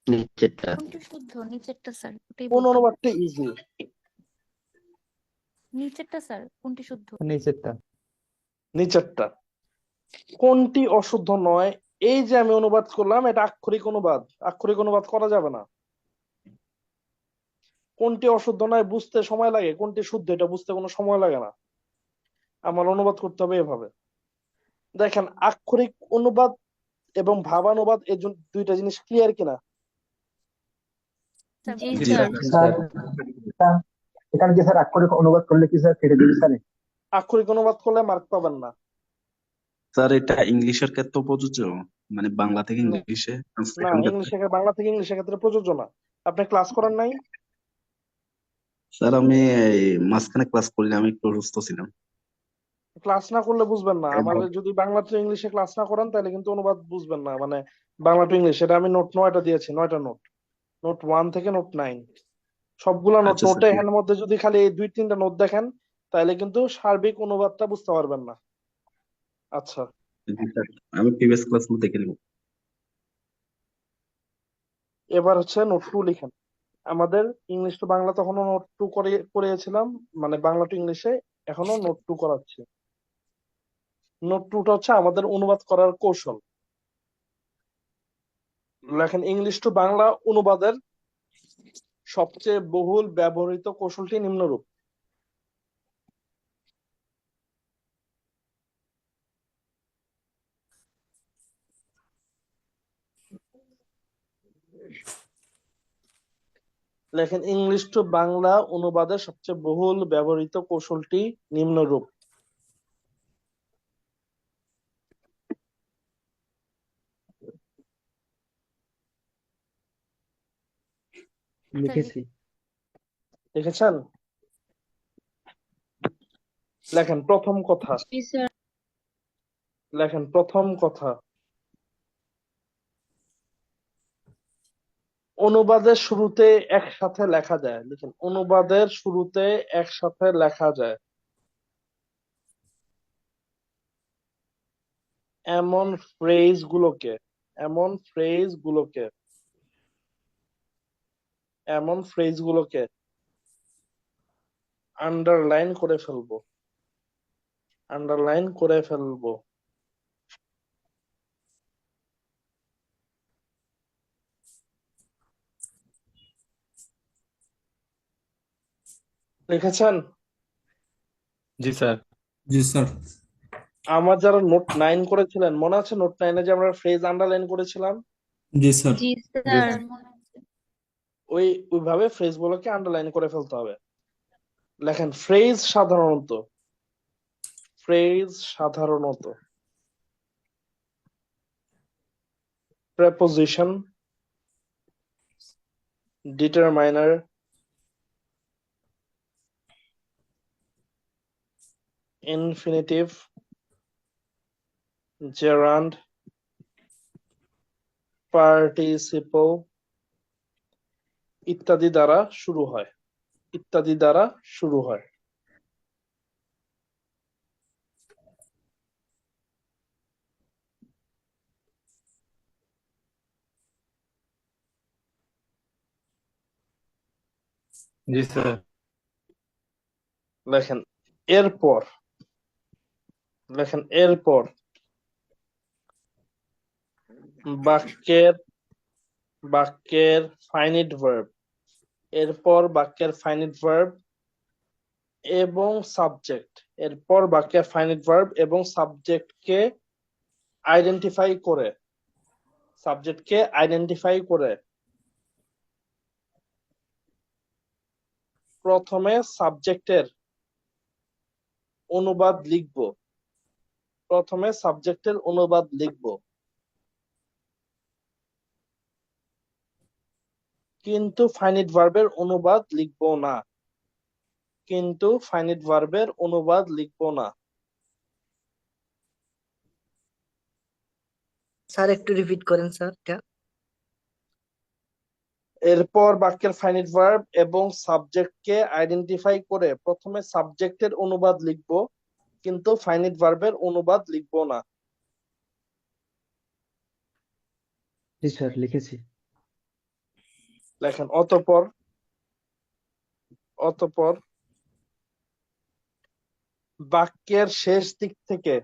S11: নিচেরটা।
S2: কোনটি শুদ্ধ? নিচেরটা স্যার, ওটাই
S1: কোন
S2: বলতে হবে।
S1: অনুবাদটা ইজি?
S2: নিচেরটা স্যার, কোনটি শুদ্ধ?
S6: নিচেরটা।
S1: নিচেরটা। কোনটি অশুদ্ধ নয়, এই যে আমি অনুবাদ করলাম, এটা আক্ষরিক অনুবাদ। আক্ষরিক অনুবাদ করা যাবে না। কোনটি অশুদ্ধ নয় বুঝতে সময় লাগে, কোনটি শুদ্ধ এটা বুঝতে কোনো সময় লাগে না। আমার অনুবাদ করতে হবে এভাবে। দেখেন, আক্ষরিক অনুবাদ এবং ভাবানুবাদ, এই দুইটা জিনিস ক্লিয়ার কিনা?
S2: স্যার
S7: জি
S2: বুঝতে
S7: স্যার।
S4: এখানে কি স্যার আক্ষরিক অনুবাদ করলে কি স্যার কেটে দিবে স্যার?
S1: আক্ষরিক অনুবাদ করলে মার্ক পাবেন না।
S13: স্যার এটা ইংলিশের ক্ষেত্রে প্রযোজ্য, মানে বাংলা থেকে
S1: না,
S13: ইংলিশে
S1: না,
S13: ট্রান্সলেশন ক্ষেত্রে।
S1: ইংলিশে, বাংলা থেকে ইংলিশের ক্ষেত্রে প্রযোজ্য না। আপনি ক্লাস করেন নাই?
S13: স্যার আমি এই মাঝখানে ক্লাস করি না, আমি একটু অসুস্থ ছিলাম।
S1: ক্লাস না করলে বুঝবেন না। আমাদের যদি বাংলা টু ইংলিশে ক্লাস না করেন তাহলে কিন্তু অনুবাদ বুঝবেন না। মানে বাংলা টু ইংলিশ, এটা আমি নোট 9টা দিয়েছি, 9টা নোট, নোট 1 থেকে নোট 9, সবগুলা নোট।
S13: আচ্ছা স্যার,
S1: নোটে এর মধ্যে যদি খালি এই 2-3টা নোট দেখেন, তাহলে কিন্তু সার্বিক অনুবাদটা বুঝতে পারবেন না। আচ্ছা,
S13: জি স্যার, আমি প্রিভিয়াস ক্লাসগুলো দেখে নিব।
S1: এবার হচ্ছে নোট 2 লিখেন। আমাদের ইংলিশ টু বাংলা তখনও নোট 2 করিয়েছিলাম, মানে বাংলা টু ইংলিশে এখনো নোট 2 করাচ্ছি। নোট 2টা হচ্ছে আমাদের অনুবাদ করার কৌশল। লেখেন, ইংলিশ টু বাংলা অনুবাদের সবচেয়ে বহুল ব্যবহৃত কৌশলটি নিম্নরূপ। লেখেন, ইংলিশ টু বাংলা অনুবাদের সবচেয়ে বহুল ব্যবহৃত কৌশলটি নিম্নরূপ।
S6: লিখেছি।
S1: দেখেছেন? লেখেন প্রথম কথা।
S7: জি স্যার।
S1: লেখেন প্রথম কথা। অনুবাদের শুরুতে একসাথে লেখা যায়। লিখেন, অনুবাদের শুরুতে একসাথে লেখা যায় এমন ফ্রেজ গুলোকে, এমন ফ্রেজ গুলোকে, এমন ফ্রেজ গুলোকে আন্ডারলাইন করে ফেলবো, আন্ডারলাইন করে ফেলবো। লিখেছেন?
S9: জি স্যার।
S10: জি স্যার।
S1: আমার যারা নোট 9 করেছিলেন মনে আছে নোট 9 যে আমরা ফ্রেজ আন্ডারলাইন করেছিলাম?
S10: জি স্যার।
S2: জি
S9: জি
S2: স্যার মনে আছে।
S1: ওইভাবে ফ্রেজ গুলোকে আন্ডারলাইন করে ফেলতে হবে। লেখেন ফ্রেজ সাধারণত preposition, determiner, infinitive, gerund, participle ইত্যাদি দ্বারা শুরু হয়, ইত্যাদি দ্বারা শুরু হয়।
S9: জি স্যার।
S1: লেখেন এরপর, লেখেন এরপর বাক্যের বাক্যের ফাইনিট ভার্ব, এরপর বাক্যের ফাইনিট ভার্ব এবং সাবজেক্ট, এরপর বাক্যের ফাইনিট ভার্ব এবং সাবজেক্টকে আইডেন্টিফাই করে, সাবজেক্টকে আইডেন্টিফাই করে প্রথমে সাবজেক্টের অনুবাদ লিখব, প্রথমে সাবজেক্টের অনুবাদ লিখব, কিন্তু ফাইনিট ভার্বের অনুবাদ লিখব না, কিন্তু ফাইনিট ভার্বের অনুবাদ লিখব না।
S14: স্যার একটু রিপিট করেন স্যার এটা।
S1: এরপর বাক্যের ফাইনিট ভার্ব এবং সাবজেক্টকে আইডেন্টিফাই করে প্রথমে সাবজেক্টের অনুবাদ লিখব, কিন্তু ফাইনিট ভার্বের অনুবাদ লিখব না।
S6: জি স্যার লিখেছি।
S1: লেখেন অতঃপর, অতঃপর বাক্যের শেষ দিক থেকে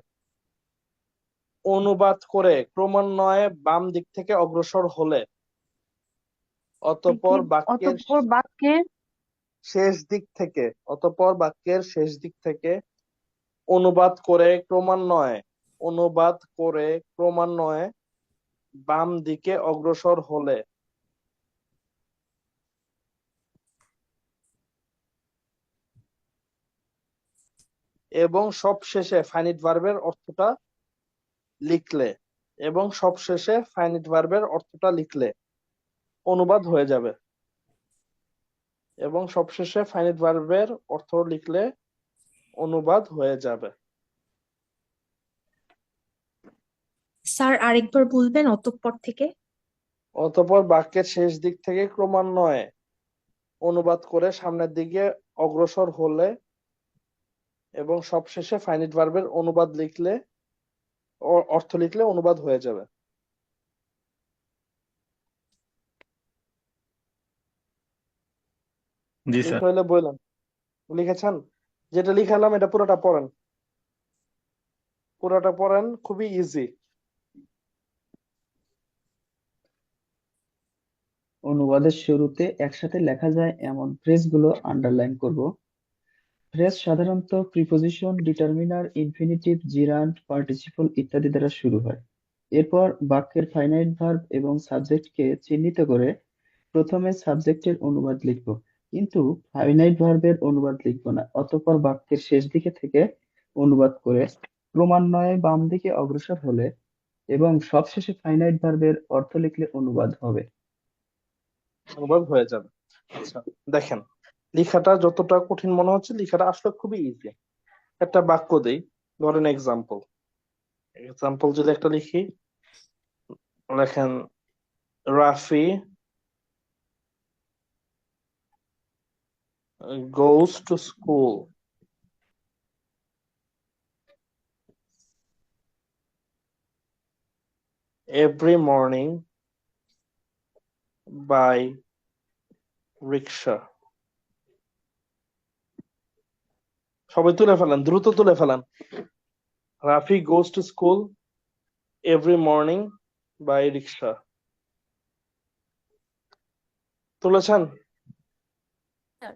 S1: অনুবাদ করে ক্রমান্বয়ে বাম দিক থেকে অগ্রসর হলে, অতঃপর বাক্যের
S7: বাক্যের
S1: শেষ দিক থেকে, অতঃপর বাক্যের শেষ দিক থেকে অনুবাদ করে ক্রমান্বয়ে, অনুবাদ করে ক্রমান্বয়ে বাম দিকে অগ্রসর হলে, এবং সবশেষে ফাইনিট ভার্বের অর্থটা লিখলে, এবং সবশেষে ফাইনিট ভার্বের অর্থটা লিখলে অনুবাদ হয়ে যাবে, এবং সবশেষে ফাইনিট ভার্বের অর্থ লিখলে অনুবাদ হয়ে যাবে।
S8: স্যার আরেকবার বলবেন অতঃপর থেকে?
S1: অতঃপর বাক্যের শেষ দিক থেকে ক্রমান্বয়ে অনুবাদ করে সামনের দিকে অগ্রসর হলে এবং সবশেষে ফাইনিট ভার্বের অনুবাদ লিখলে, অর্থ লিখলে অনুবাদ হয়ে যাবে।
S9: জি
S1: লিখে
S9: স্যার।
S1: হইলে বললেন, লিখেছেন? যেটা লিখালাম এটা পুরোটা পড়েন, পুরোটা পড়েন, খুবই ইজি।
S6: অনুবাদের শুরুতে একসাথে লেখা যায় এমন ফ্রেজগুলো আন্ডারলাইন করব। ফ্রেজ সাধারণত প্রিপোজিশন, ডিটারমিনার, ইনফিনিটিভ, জিরান্ড, পার্টিসিপল ইত্যাদি দ্বারা শুরু হয়। এরপর বাক্যের ফাইনাইট ভার্ব এবং সাবজেক্টকে চিহ্নিত করে প্রথমে সাবজেক্টের অনুবাদ লিখব, কিন্তু ফাইনাইট ভার্বের অনুবাদ লিখব না। অতঃপর বাক্যের শেষ দিকে থেকে অনুবাদ করে ক্রমান্বয়ে বাম দিকে অগ্রসর হলে এবং সবশেষে ফাইনাইট ভার্বের অর্থ লিখলে অনুবাদ হবে।
S1: অনুবাদ হয়ে যাবে। আচ্ছা দেখেন, লেখাটা যতটা কঠিন মনে হচ্ছে লেখাটা আসলে খুবই ইজি। একটা বাক্য দেই, ধরেন এক্সাম্পল, এক্সাম্পল যদি একটা লিখি, লেখেন Rafi goes to school every morning by rickshaw. সবাই তুলে ফেলেন, দ্রুত তুলে ফেলেন। Rafi goes to school every morning by rickshaw. তুলেছেন?
S2: স্যার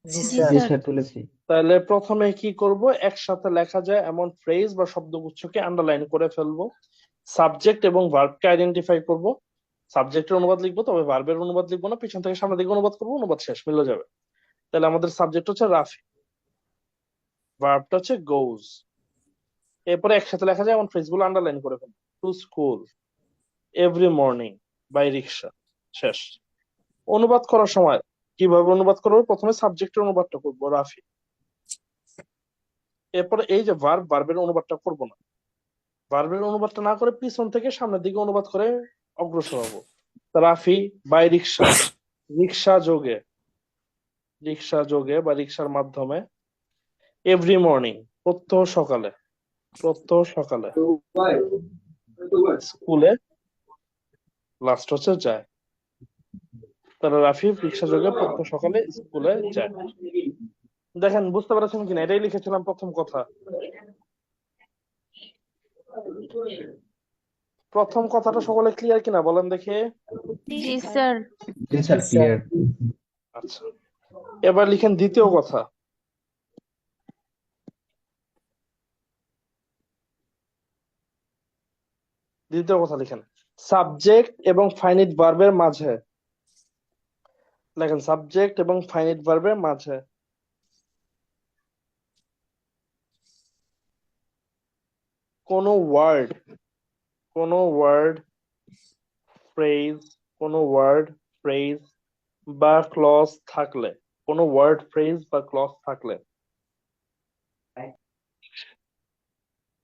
S14: জি
S2: জি
S14: স্যার
S6: জি
S2: স্যার
S6: স্যার তুলেছি।
S1: তাহলে প্রথমে কি করব, একসাথে লেখা যায় এমন ফ্রেজ বা শব্দগুচ্ছকে আন্ডারলাইন করে ফেলবো। সাবজেক্ট এবং ভার্বকে আইডেন্টিফাই করব। সাবজেক্টের অনুবাদ লিখবো, তবে ভার্বের অনুবাদ লিখবো না, পিছন থেকে সামনের দিকে অনুবাদ করবো, অনুবাদ শেষ, মিলে যাবে। তাহলে আমাদের সাবজেক্ট হচ্ছে রাফি, ভার্বটা হচ্ছে গোজ। এরপরে একসাথে লেখা যায় এমন ফ্রেজগুলো আন্ডারলাইন করে ফেলবো। To school every morning by rickshaw, শেষ। অনুবাদ করার সময় কিভাবে অনুবাদ করবো, প্রথমে সাবজেক্টের অনুবাদটা করবো রাফি, এরপরে এই যে ভার্বের অনুবাদটা করবো না। ভার্বের অনুবাদটা না করে পিছন থেকে সামনের দিকে অনুবাদ করে অগ্রসর হবো। রাফি বাই রিক্সা, রিক্সা যোগে, রিক্সা যোগে বা রিক্সার মাধ্যমে, এভরি মর্নিং প্রত্যহ সকালে, প্রত্যহ সকালে, স্কুলে, লাস্ট হচ্ছে যায়। তাহলে রাফি রিক্সা যোগে প্রত্যহ সকালে স্কুলে যায়। দেখেন বুঝতে পারছেন কিনা, এটাই লিখেছিলাম প্রথম কথা। প্রথম কথাটা সকলে ক্লিয়ার কিনা বলেন দেখি।
S7: জি স্যার
S6: জি স্যার ক্লিয়ার।
S1: আচ্ছা, এবার লিখেন দ্বিতীয় কথা। দ্বিতীয় কথা লিখেন সাবজেক্ট এবং ফাইনিট ভার্বের মাঝে, লেখেন সাবজেক্ট এবং ফাইনিট ভার্বের মাঝে কোনো ওয়ার্ড, কোনো ওয়ার্ড ফ্রেজ, কোনো ওয়ার্ড ফ্রেজ বা ক্লজ থাকলে, কোনো ওয়ার্ড ফ্রেজ বা ক্লজ থাকলে,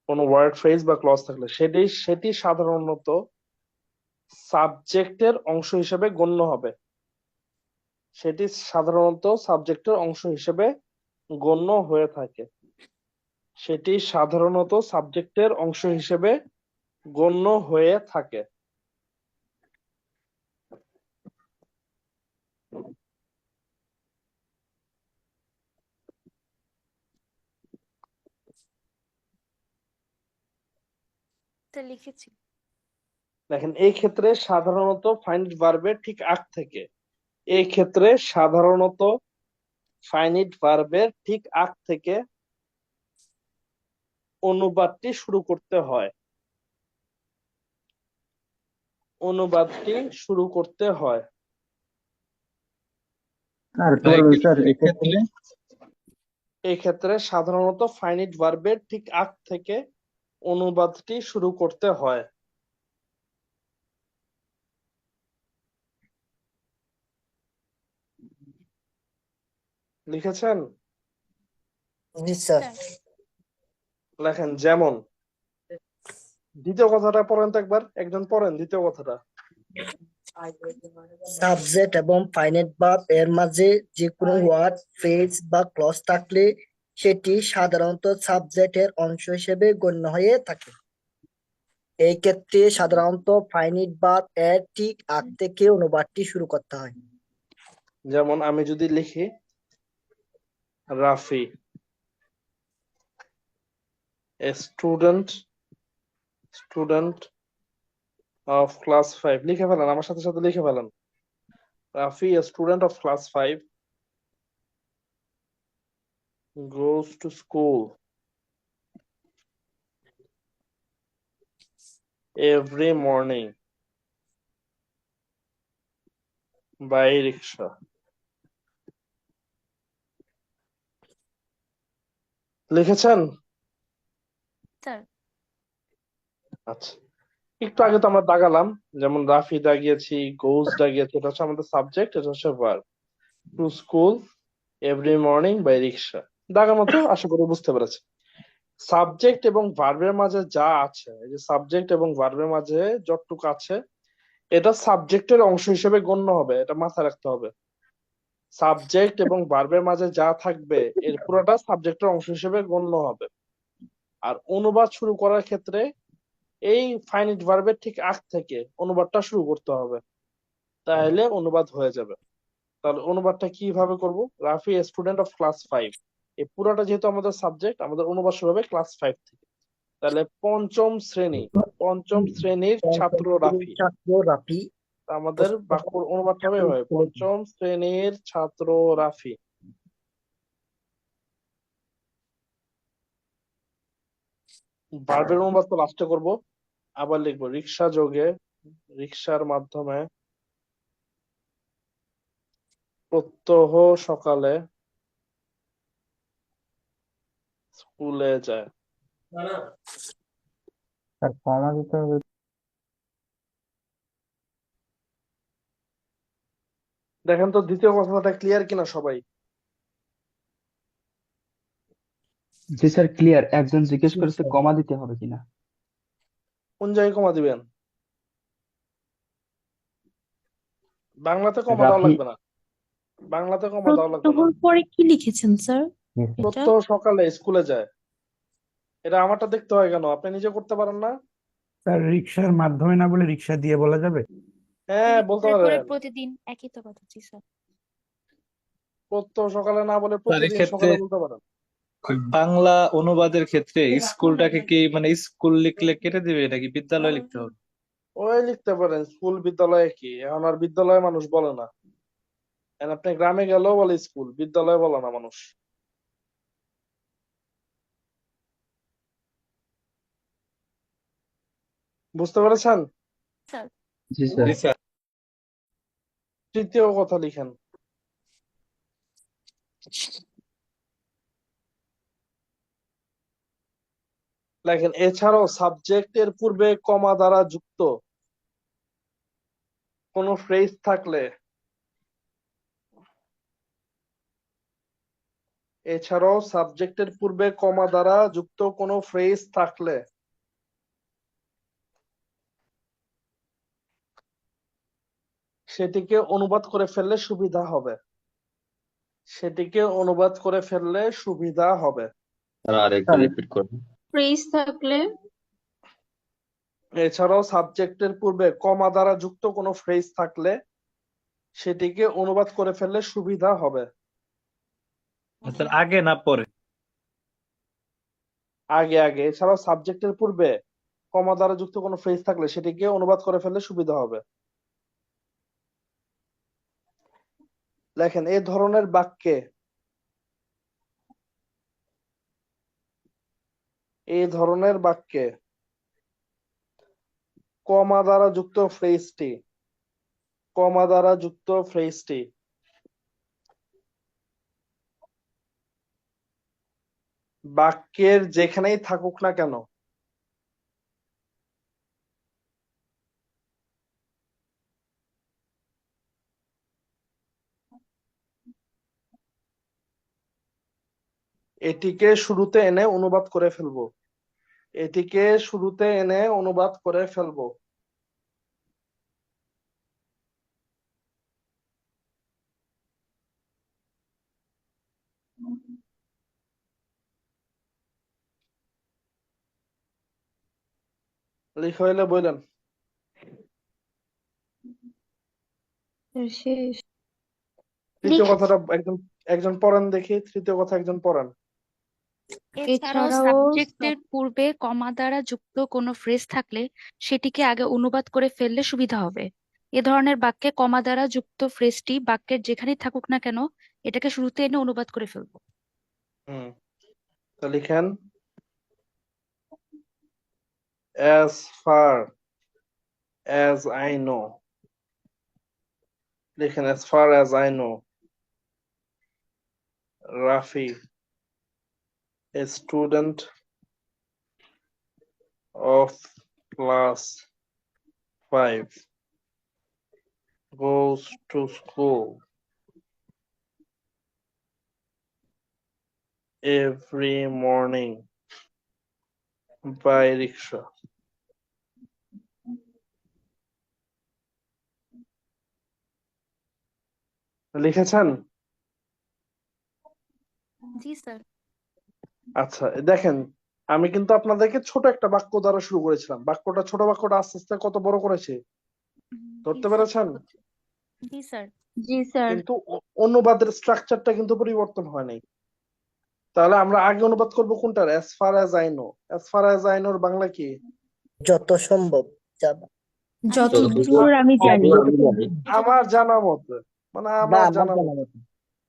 S1: কোনো ওয়ার্ড ফ্রেজ বা ক্লজ থাকলে সেটি সাধারণত সাবজেক্টের অংশ হিসেবে গণ্য হবে। সেটি সাধারণত সাবজেক্টের অংশ হিসেবে গণ্য হয়ে থাকে। সেটি সাধারণত সাবজেক্টের অংশ হিসেবে গণ্য হয়ে থাকে।
S2: স্যার লিখেছি।
S1: দেখেন এই ক্ষেত্রে সাধারণত ফাইনিট ভার্বের ঠিক আগ থেকে, এই ক্ষেত্রে সাধারণত ফাইনিট ভার্বের ঠিক আগ থেকে অনুবাদটি শুরু করতে হয়। অনুবাদটি শুরু করতে হয়।
S6: স্যার এক্ষেত্রে
S1: এই ক্ষেত্রে সাধারণত ফাইনিট ভার্বের ঠিক আগ থেকে অনুবাদটি শুরু করতে হয়। লিখেছেন?
S14: জি স্যার
S2: স্যার
S1: লেখেন যেমন, দ্বিতীয় কথাটা পড়েন তো একবার, একজন পড়েন দ্বিতীয় কথাটা।
S14: সাবজেক্ট এবং ফাইনাইট ভার্ব এর মাঝে যে কোনো ওয়ার্ড ফ্রেজ বা ক্লজ থাকলে সেটি সাধারণত সাবজেক্টের অংশ হিসেবে গণ্য হয়ে থাকে। এই ক্ষেত্রে সাধারণত ফাইনাইট ভার্ব এর ঠিক আগ থেকে অনুবাদটি শুরু করতে হয়।
S1: যেমন আমি যদি লিখি Rafi a student of class 5, লিখে ফেলেন, আমার সাথে সাথে লিখে ফেলেন। Rafi a student of class 5 goes to school every morning by rickshaw. লিখেছেন?
S2: স্যার
S1: আচ্ছা, একটু আগে তো আমরা দাগালাম, যেমন রাফি দাগিয়েছি, গোজ দাগিয়েছি, এটা হচ্ছে আমাদের সাবজেক্ট, এটা হচ্ছে verb. To school every morning by rickshaw, দাগার মতো আশা করি বুঝতে পেরেছি। সাবজেক্ট এবং ভার্বের মাঝে যা আছে, এই যে সাবজেক্ট এবং ভার্বের মাঝে যতটুকু আছে, এটা সাবজেক্টের অংশ হিসেবে গণ্য হবে, এটা মাথায় রাখতে হবে। সাবজেক্ট এবং ভার্বের মাঝে যা থাকবে এর পুরোটা সাবজেক্টের অংশ হিসেবে গণ্য হবে। আর অনুবাদ শুরু করার ক্ষেত্রে এই ফাইনিট ভার্বের ঠিক আগ থেকে অনুবাদটা শুরু করতে হবে, তাহলে অনুবাদ হয়ে যাবে। তাহলে অনুবাদটা কিভাবে করব? রাফি স্টুডেন্ট অফ ক্লাস 5, এই পুরাটা যেহেতু আমাদের সাবজেক্ট, আমাদের অনুবাদ শুরু হবে ক্লাস 5 থেকে। তাহলে পঞ্চম শ্রেণীর ছাত্র রাফি,
S14: ছাত্র রাফি
S1: আমাদের বাক্য অনুবাদটা হবে এভাবে, পঞ্চম শ্রেণীর ছাত্র রাফি। ভার্বের অনুবাদ তো লাস্টে করব। আবার লিখবো রিক্সা যোগে, রিক্সার মাধ্যমে, প্রত্যহ সকালে স্কুলে যায়।
S3: স্যার কমা দিতে হবে।
S1: দেখেন তো দ্বিতীয় কথাটা ক্লিয়ার কিনা সবাই?
S6: জি স্যার ক্লিয়ার। একজন জিজ্ঞেস করেছে কমা দিতে হবে কিনা।
S1: কোন জায়গায় কমা দিবেন? বাংলাতে কমা দেওয়া
S6: রাফি
S1: লাগবে না, বাংলাতে কমা দেওয়া লাগবে না।
S8: প্রত্যহর পরে কি লিখেছেন স্যার
S3: জি স্যার।
S8: এটা?
S1: প্রত্যহ সকালে স্কুলে যায়, এটা আমারটা দেখতে হয় কেন? আপনি নিজে করতে পারেন না?
S10: স্যার রিক্সার মাধ্যমে না বলে রিক্সা দিয়ে বলা যাবে?
S1: হ্যাঁ বলতে
S2: তারপরে
S1: পারেন।
S2: প্রতিদিন একই তো কথা। জি স্যার।
S1: প্রত্যহ সকালে না বলে
S9: স্যার
S1: প্রতিদিন
S9: এক্ষেত্রে
S1: সকালে বলতে পারেন।
S9: ওই বাংলা অনুবাদের ক্ষেত্রে স্কুলটাকে কি মানে স্কুল লিখলে কেটে দিবে নাকি বিদ্যালয় লিখতে হবে?
S1: ওই লিখতে পারেন, স্কুল বিদ্যালয়ে কি, এখন আর বিদ্যালয়ে মানুষ বলে না। এখন আপনি গ্রামে গেলেও বলে স্কুল, বিদ্যালয়ে বলে না মানুষ। বুঝতে পেরেছেন?
S2: স্যার
S6: জি স্যার।
S9: জি স্যার।
S1: তৃতীয় কথা লিখেন, লেখেন এছাড়াও সাবজেক্টের পূর্বে কমা দ্বারা যুক্ত কোনো ফ্রেজ থাকলে, এছাড়াও সাবজেক্টের পূর্বে কমা দ্বারা যুক্ত কোনো ফ্রেজ থাকলে সেটিকে অনুবাদ করে ফেললে সুবিধা হবে, সেটিকে অনুবাদ করে ফেললে সুবিধা হবে।
S11: স্যার আরেকবার রিপিট করুন।
S7: ফ্রেজ থাকলে
S1: এছাড়াও সাবজেক্টের পূর্বে কমা দ্বারা যুক্ত কোনো ফ্রেজ থাকলে সেটিকে অনুবাদ করে ফেললে সুবিধা হবে।
S9: স্যার আগে না পরে?
S1: আগে আগে। এছাড়াও সাবজেক্টের পূর্বে কমা দ্বারা যুক্ত কোনো ফ্রেজ থাকলে সেটিকে অনুবাদ করে ফেললে সুবিধা হবে। লেখেন এই ধরনের বাক্যে, এই ধরনের বাক্যে কমা দ্বারা যুক্ত ফ্রেজটি, কমা দ্বারা যুক্ত ফ্রেজটি বাক্যের যেখানেই থাকুক না কেন এটিকে শুরুতে এনে অনুবাদ করে ফেলবো, এটিকে শুরুতে এনে অনুবাদ করে ফেলবো। লিখা হইলে বললেন।
S7: শেষ।
S1: তৃতীয় কথাটা একজন একজন পড়েন দেখি, তৃতীয় কথা একজন পড়েন।
S2: এছাড়াও
S7: এছাড়াও
S2: সাবজেক্টের পূর্বে কমা দ্বারা যুক্ত কোনো ফ্রেজ থাকলে সেটিকে আগে অনুবাদ করে ফেললে সুবিধা হবে। এ ধরনের বাক্যে কমা দ্বারা যুক্ত ফ্রেজটি বাক্যের যেখানেই থাকুক না কেন এটাকে শুরুতে এনে অনুবাদ করে ফেলবো।
S1: তো লিখেন as far as I know, লিখেন as far as I know Rafi, a student of class 5, goes to school every morning by rickshaw. লিখেছেন?
S2: জি স্যার।
S1: আচ্ছা দেখেন, আমি কিন্তু আপনাদেরকে ছোট একটা বাক্য দ্বারা শুরু করেছিলাম, বাক্যটা ছোট বাক্যটা আস্তে আস্তে কত বড় করেছে ধরতে পেরেছেন?
S2: জি স্যার।
S7: জি স্যার।
S1: কিন্তু অনুবাদের স্ট্রাকচারটা কিন্তু পরিবর্তন হয় নাই। তাহলে আমরা আগে অনুবাদ করব কোনটার? As far as I know. As far as I নোর বাংলা কি?
S14: যত সম্ভব যাবে।
S8: যতদূর আমি জানি।
S11: আমি জানি।
S1: আমার জানা মতে, মানে
S14: বা
S1: আমার
S14: আমার
S1: জানা
S14: জানা
S1: মতে,
S14: মতো।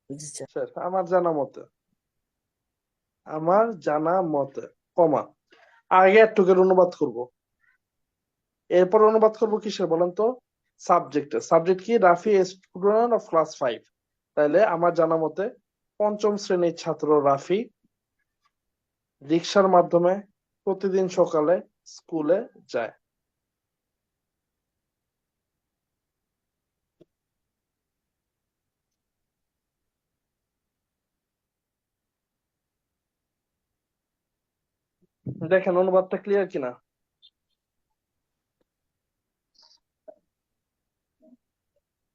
S14: জি স্যার।
S1: স্যার, আমার জানা মতে, আমার জানা মতে, কমা, আগে একটুকের অনুবাদ করব, এরপর অনুবাদ করব কিসের বলেন তো? সাবজেক্টের। সাবজেক্ট কি? Rafi student of class 5। তাহলে আমার জানা মতে পঞ্চম শ্রেণীর ছাত্র রাফি রিক্সার মাধ্যমে প্রতিদিন সকালে স্কুলে যায়। দেখেন অনুবাদটা ক্লিয়ার কিনা।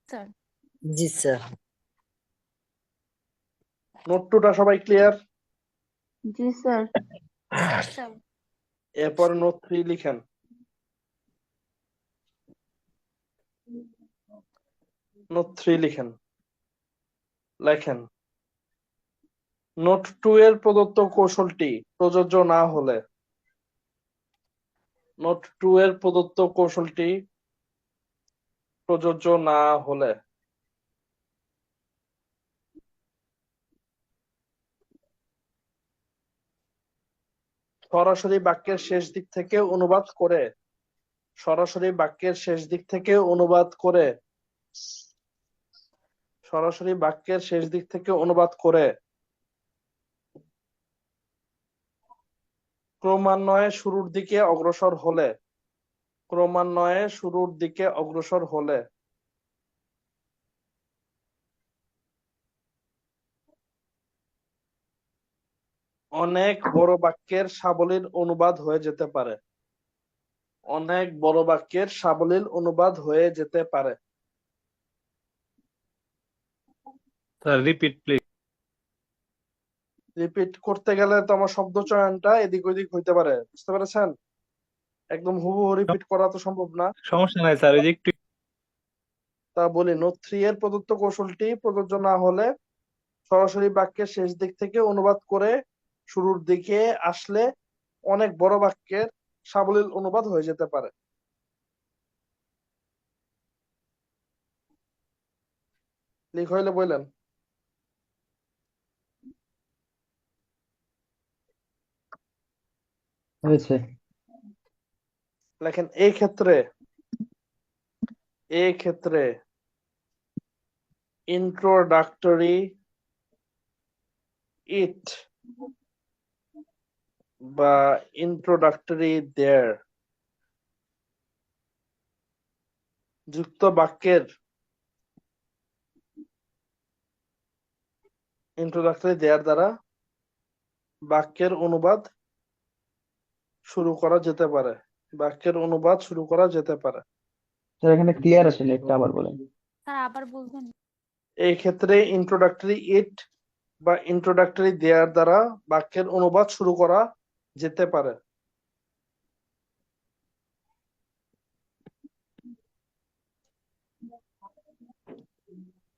S2: স্যার
S14: জি স্যার।
S1: নোট টুটা সবাই ক্লিয়ার?
S7: জি স্যার।
S2: স্যার
S1: এরপর নোট 3 লিখেন। নোট 3 লিখেন। লেখেন, নোট 2 এর প্রদত্ত কৌশলটি প্রযোজ্য না হলে, নোট 2 এর প্রদত্ত কৌশলটি প্রযোজ্য না হলে সরাসরি বাক্যের শেষ দিক থেকে অনুবাদ করে, সরাসরি বাক্যের শেষ দিক থেকে অনুবাদ করে, সরাসরি বাক্যের শেষ দিক থেকে অনুবাদ করে ক্রমান্বয়ে শুরুর দিকে অগ্রসর হলে, ক্রমান্বয়ে শুরুর দিকে অগ্রসর হলে অনেক বড় বাক্যের সাবলীল অনুবাদ হয়ে যেতে পারে, অনেক বড় বাক্যের সাবলীল অনুবাদ হয়ে যেতে পারে।
S9: Sir repeat please.
S1: রিপিট করতে গেলে তো আমার শব্দ চয়নটা এদিক ওদিক হইতে পারে, বুঝতে পেরেছেন? একদম হুবহু রিপিট করা তো সম্ভব না।
S9: সমস্যা নাই স্যার, ওই যে একটু
S1: তা বলি, নোট 3 এর প্রদত্ত কৌশলটি প্রযোজ্য না হলে সরাসরি বাক্যের শেষ দিক থেকে অনুবাদ করে শুরুর দিকে আসলে অনেক বড় বাক্যের সাবলীল অনুবাদ হয়ে যেতে পারে। লিখ হইলে বললেন।
S6: হয়েছে।
S1: লেখেন, এই ক্ষেত্রে, এই ক্ষেত্রে ইন্ট্রোডাক্টরি ইট বা ইন্ট্রোডাক্টরি দেয়ার যুক্ত বাক্যের, ইন্ট্রোডাক্টরি দেয়ার দ্বারা বাক্যের অনুবাদ শুরু করা যেতে পারে, বাক্যের অনুবাদ শুরু করা যেতে পারে।
S6: স্যার এখানে ক্লিয়ার আসেনি, একটা আবার বলেন।
S2: স্যার আবার বলবেন?
S1: এই ক্ষেত্রে ইন্ট্রোডাক্টরি ইট বা ইন্ট্রোডাক্টরি দেয়ার দ্বারা বাক্যের অনুবাদ শুরু করা যেতে পারে।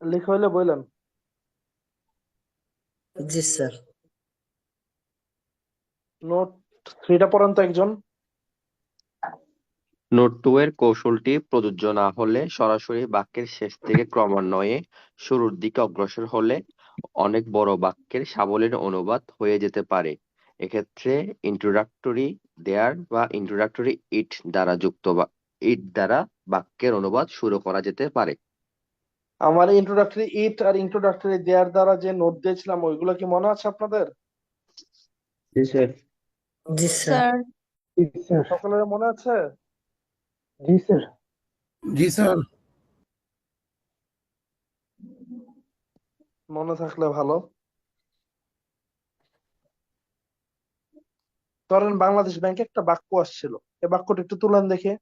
S1: লিখ হইলে বললেন।
S14: জি স্যার।
S1: নোট 3টা পড়েন তো একজন।
S11: নোট 2 এর কৌশলটি প্রযোজ্য না হলে সরাসরি বাক্যের শেষ থেকে ক্রমান্বয়ে শুরুর দিকে অগ্রসর হলে অনেক বড় বাক্যের সাবলীল অনুবাদ হয়ে যেতে পারে। এক্ষেত্রে ইন্ট্রোডাক্টরি দেয়ার বা ইন্ট্রোডাক্টরি ইট দ্বারা ইট দ্বারা বাক্যের অনুবাদ শুরু করা যেতে পারে।
S1: আমার ইন্ট্রোডাক্টরি ইট আর ইন্ট্রোডাক্টরি দেয়ার দ্বারা যে নোট দিয়েছিলাম ওইগুলো কি মনে আছে আপনাদের?
S6: জি স্যার।
S14: জি স্যার।
S7: স্যার
S4: জি স্যার।
S1: সকলের মনে আছে?
S4: জি স্যার।
S10: জি স্যার।
S1: মনে থাকলে ভালো। ধরেন বাংলাদেশ ব্যাংকে একটা বাক্য আসছিল, এই বাক্যটা একটু তুলেন দেখে।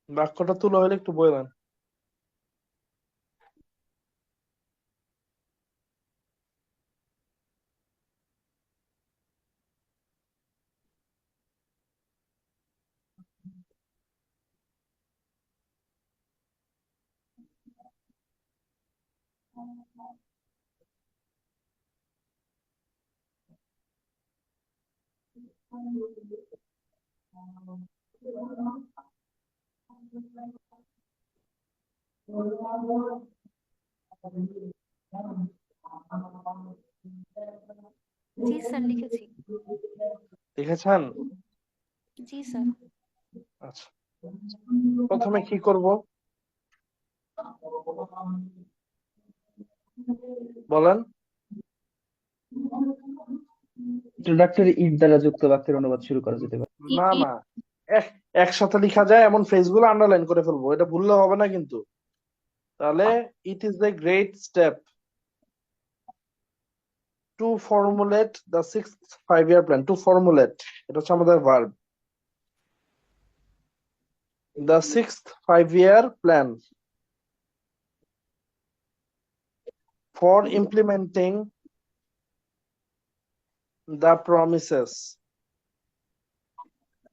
S1: বাক্যটা তুলো হলে একটু বলেন।
S2: জি স্যার, লিখেছি।
S1: লিখেছেন?
S2: জি স্যার।
S1: আচ্ছা, প্রথমে কি করব বলেন?
S6: ইন্ট্রোডাক্টরি ইট দ্বারা যুক্ত বাক্যের অনুবাদ শুরু করা যেতে পারে।
S1: না না, একসাথে লিখা যায় এমন ফ্রেজগুলো আন্ডারলাইন করে ফেলবো, এটা ভুললে হবে না কিন্তু। তাহলে it is the great step to formulate the 6th 5-year plan. To formulate, এটা হচ্ছে আমাদের verb. The 6th 5-year plan for implementing the promises.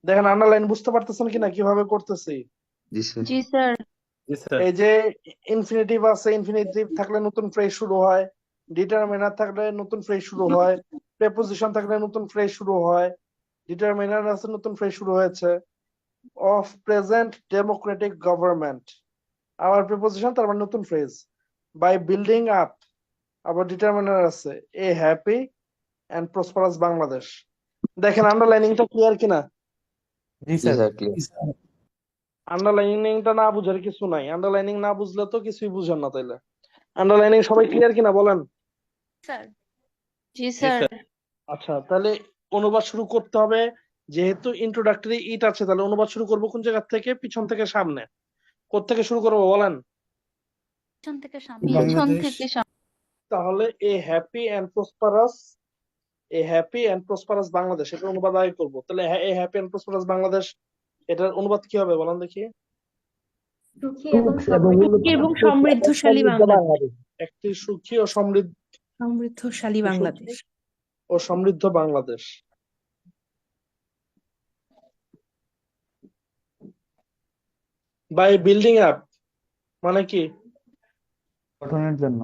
S1: দেখেন আন্ডারলাইন বুঝতে পারতেছেন কিনা কিভাবে করতেছি?
S11: জি স্যার।
S8: জি স্যার।
S9: জি স্যার।
S1: এই যে ইনফিনিটিভ আছে, ইনফিনিটিভ থাকলে নতুন ফ্রেজ শুরু হয়, ডিটারমিনার থাকলে নতুন ফ্রেজ শুরু হয়, প্রেপোজিশন থাকলে নতুন ফ্রেজ শুরু হয়, ডিটারমিনার আছে নতুন ফ্রেজ শুরু হয়েছে। অফ প্রেজেন্ট ডেমোক্রেটিক গভর্নমেন্ট, আবার প্রেপোজিশন, তার মানে নতুন ফ্রেজ। বাই বিল্ডিং আপ, আবার ডিটারমিনার আছে, a happy and prosperous Bangladesh. দেখেন আন্ডারলাইনিংটা ক্লিয়ার কিনা?
S10: জি
S11: জি
S10: স্যার।
S11: Sir, clear.
S1: আন্ডারলাইনিংটা না বুঝার কিছু নাই, আন্ডারলাইনিং না বুঝলে তো কিছুই বুঝেন না। তাইলে আন্ডারলাইনিং সবাই ক্লিয়ার কিনা বলেন?
S2: স্যার।
S8: জি
S9: জি
S8: স্যার।
S9: স্যার।
S1: আচ্ছা, তাহলে অনুবাদ শুরু করতে হবে। যেহেতু ইন্ট্রোডাক্টরি ইট আছে, তাহলে অনুবাদ শুরু করবো কোন জায়গা থেকে? পিছন থেকে সামনে। কোত্থেকে শুরু করবো বলেন?
S2: পিছন থেকে সামনে।
S8: পিছন
S10: বাংলাদেশ।
S8: থেকে সামনে।
S1: তাহলে a happy and prosperous, a happy and prosperous Bangladesh, এটা অনুবাদ আগে করবো। তাহলে a happy and prosperous Bangladesh, এটার অনুবাদ কি হবে বলেন দেখি?
S4: সুখী এবং
S8: সমৃদ্ধশালী বাংলাদেশ।
S1: একটি সুখী ও
S8: সমৃদ্ধশালী বাংলাদেশ।
S1: সমৃদ্ধ বাংলাদেশ। বাই বিল্ডিং আপ মানে কি?
S10: গঠনের জন্য।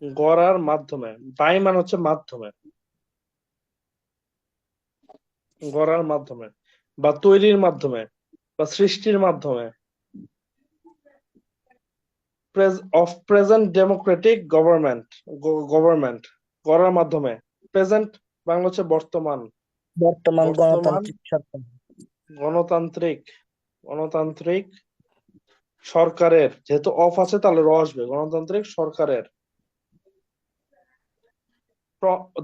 S1: গড়ার মাধ্যমে। বাই মানে হচ্ছে মাধ্যমে, গড়ার মাধ্যমে বা তৈরির মাধ্যমে বা সৃষ্টির মাধ্যমে। অফ প্রেজেন্ট ডেমোক্রেটিক গভর্নমেন্ট, গড়ার মাধ্যমে। প্রেজেন্ট বাংলা হচ্ছে বর্তমান,
S14: বর্তমান
S1: বর্তমান
S14: গণতান্ত্রিক সরকার।
S1: গণতান্ত্রিক, গণতান্ত্রিক সরকারের। যেহেতু অফ আছে তাহলে র আসবে, গণতান্ত্রিক সরকারের।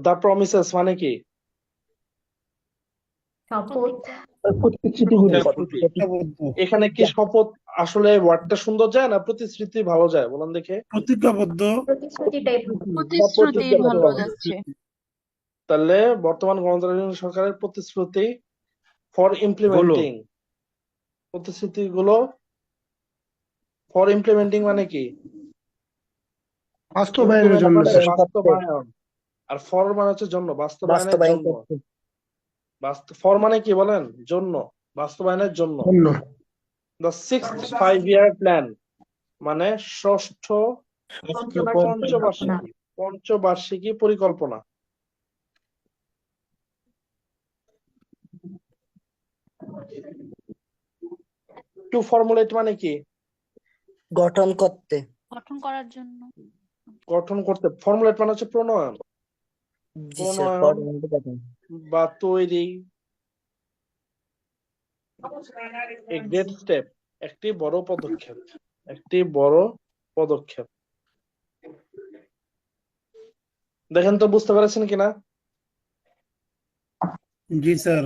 S1: দা প্রমিসেস মানে কি?
S4: প্রতিশ্রুতিগুলো।
S1: প্রতিশ্রুতি। এখানে কি শপথ আসলে ওয়ার্ডটা সুন্দর যায় না প্রতিশ্রুতি ভালো যায় বলেন দেখে?
S10: প্রতিজ্ঞাবদ্ধ।
S8: প্রতিশ্রুতি ভালো যাচ্ছে।
S1: তাহলে বর্তমান গণতান্ত্রিক সরকারের প্রতিশ্রুতি ফর ইমপ্লিমেন্টিং, প্রতিশ্রুতি গুলো ফর ইমপ্লিমেন্টিং মানে কি?
S4: বাস্তবায়নের জন্য
S1: মানে
S4: স্যার।
S1: বাস্তবায়ন। আর ফর মানে হচ্ছে জন্য, বাস্তবায়নের
S14: বাস্তবায়ন
S1: জন্য।
S14: করতে।
S1: ফর মানে কি বলেন? জন্য, বাস্তবায়নের জন্য।
S4: জন্য।
S1: দ্য 6th 5-year প্ল্যান মানে ষষ্ঠ না পঞ্চবার্ষিকী, পঞ্চবার্ষিকী পরিকল্পনা। টু ফর্মুলেট মানে কি?
S14: গঠন করতে।
S2: গঠন করার জন্য।
S1: গঠন করতে। ফর্মুলেট মানে হচ্ছে প্রণয়ন,
S14: জি স্যার,
S1: প্রণয়ন বা তৈরি। এ গ্রেট স্টেপ, একটি বড় পদক্ষেপ, একটি বড় পদক্ষেপ। দেখেন তো বুঝতে পেরেছেন কিনা?
S10: জি স্যার।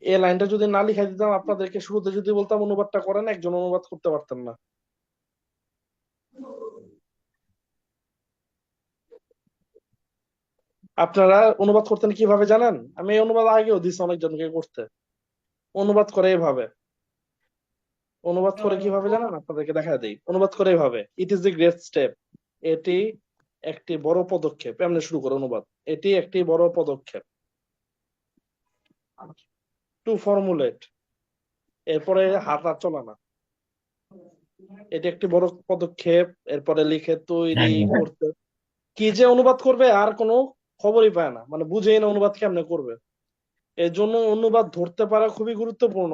S1: এই লাইনটা যদি না লিখে দিতাম আপনাদেরকে, শুরুতে যদি বলতাম অনুবাদটা করেন, একজন অনুবাদ করতে পারতেন না। আপনারা অনুবাদ করতেন কিভাবে জানেন? আমি এই অনুবাদ আগেও দিছি অনেকজনকে করতে। অনুবাদ করে এভাবে। অনুবাদ করে কিভাবে জানেন? আপনাদেরকে দেখা দেই। অনুবাদ করে এভাবে, it is a great step. এটি একটি বড় পদক্ষেপ। এমনি শুরু করে অনুবাদ, এটি একটি বড় পদক্ষেপ। টু ফর্মুলেট, এরপরে হাত আর চলে না। এটি একটি বড় পদক্ষেপ, এরপরে লিখে তৈরি করতে। কি যে অনুবাদ করবে আর কোনো খবরই পায় না, মানে বুঝেই না অনুবাদ কেমনে করবে। এর জন্য অনুবাদ ধরতে পারা খুবই গুরুত্বপূর্ণ।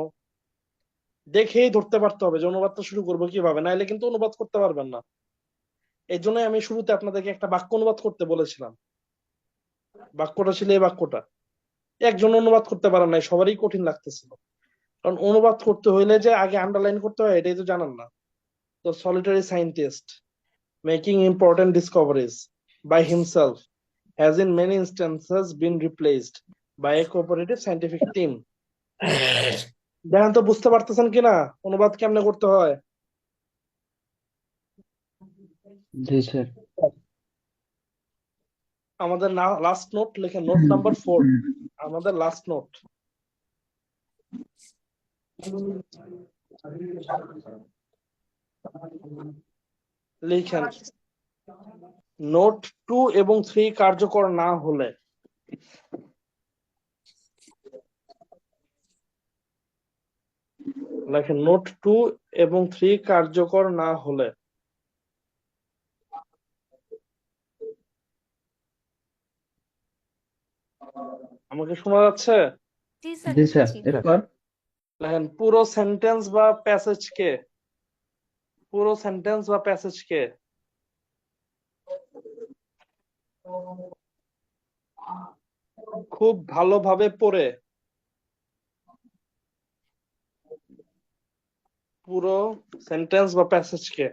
S1: দেখেই ধরতে পারতে হবে যে অনুবাদটা শুরু করবো কিভাবে, নাইলে কিন্তু অনুবাদ করতে পারবেন না। এই জন্য আমি শুরুতে আপনাদেরকে একটা বাক্য অনুবাদ করতে বলেছিলাম। বাক্যটা ছিল এই বাক্যটা। একজন অনুবাদ করতে পারেন নাই, সবারই কঠিন লাগতেছিল। কারণ অনুবাদ করতে হইলে যে আগে আন্ডারলাইন করতে হয় এটাই তো জানান না। তো solitary scientist making important discoveries by himself has in many instances been replaced by a cooperative scientific team. দেখেন তো বুঝতে পারতেছেন কিনা অনুবাদ কেমনে করতে হয়?
S6: জি স্যার।
S1: আমাদের লাস্ট নোট লিখে, নোট নাম্বার 4, আমাদের লাস্ট নোট। লিখেন, নোট 2 এবং 3 কার্যকর না হলে লেখেন, নোট 2 এবং 3 কার্যকর না হলে। আমাকে শোনা যাচ্ছে?
S2: জি স্যার,
S6: জি স্যার।
S2: লিখেছি।
S6: এরপর
S1: লেখেন, পুরো সেন্টেন্স বা প্যাসেজকে, পুরো সেন্টেন্স বা প্যাসেজকে খুব ভালোভাবে পড়ে, পুরো সেন্টেন্স বা প্যাসেজকে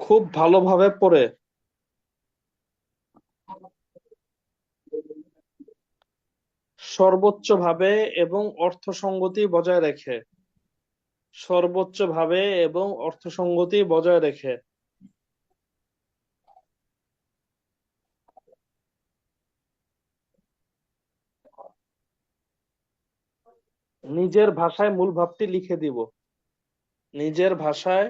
S1: খুব ভালোভাবে পড়ে সর্বোচ্চভাবে এবং অর্থসঙ্গতি বজায় রেখে, সর্বোচ্চভাবে এবং অর্থসঙ্গতি বজায় রেখে নিজের ভাষায় মূল ভাবটি লিখে দিব, নিজের ভাষায়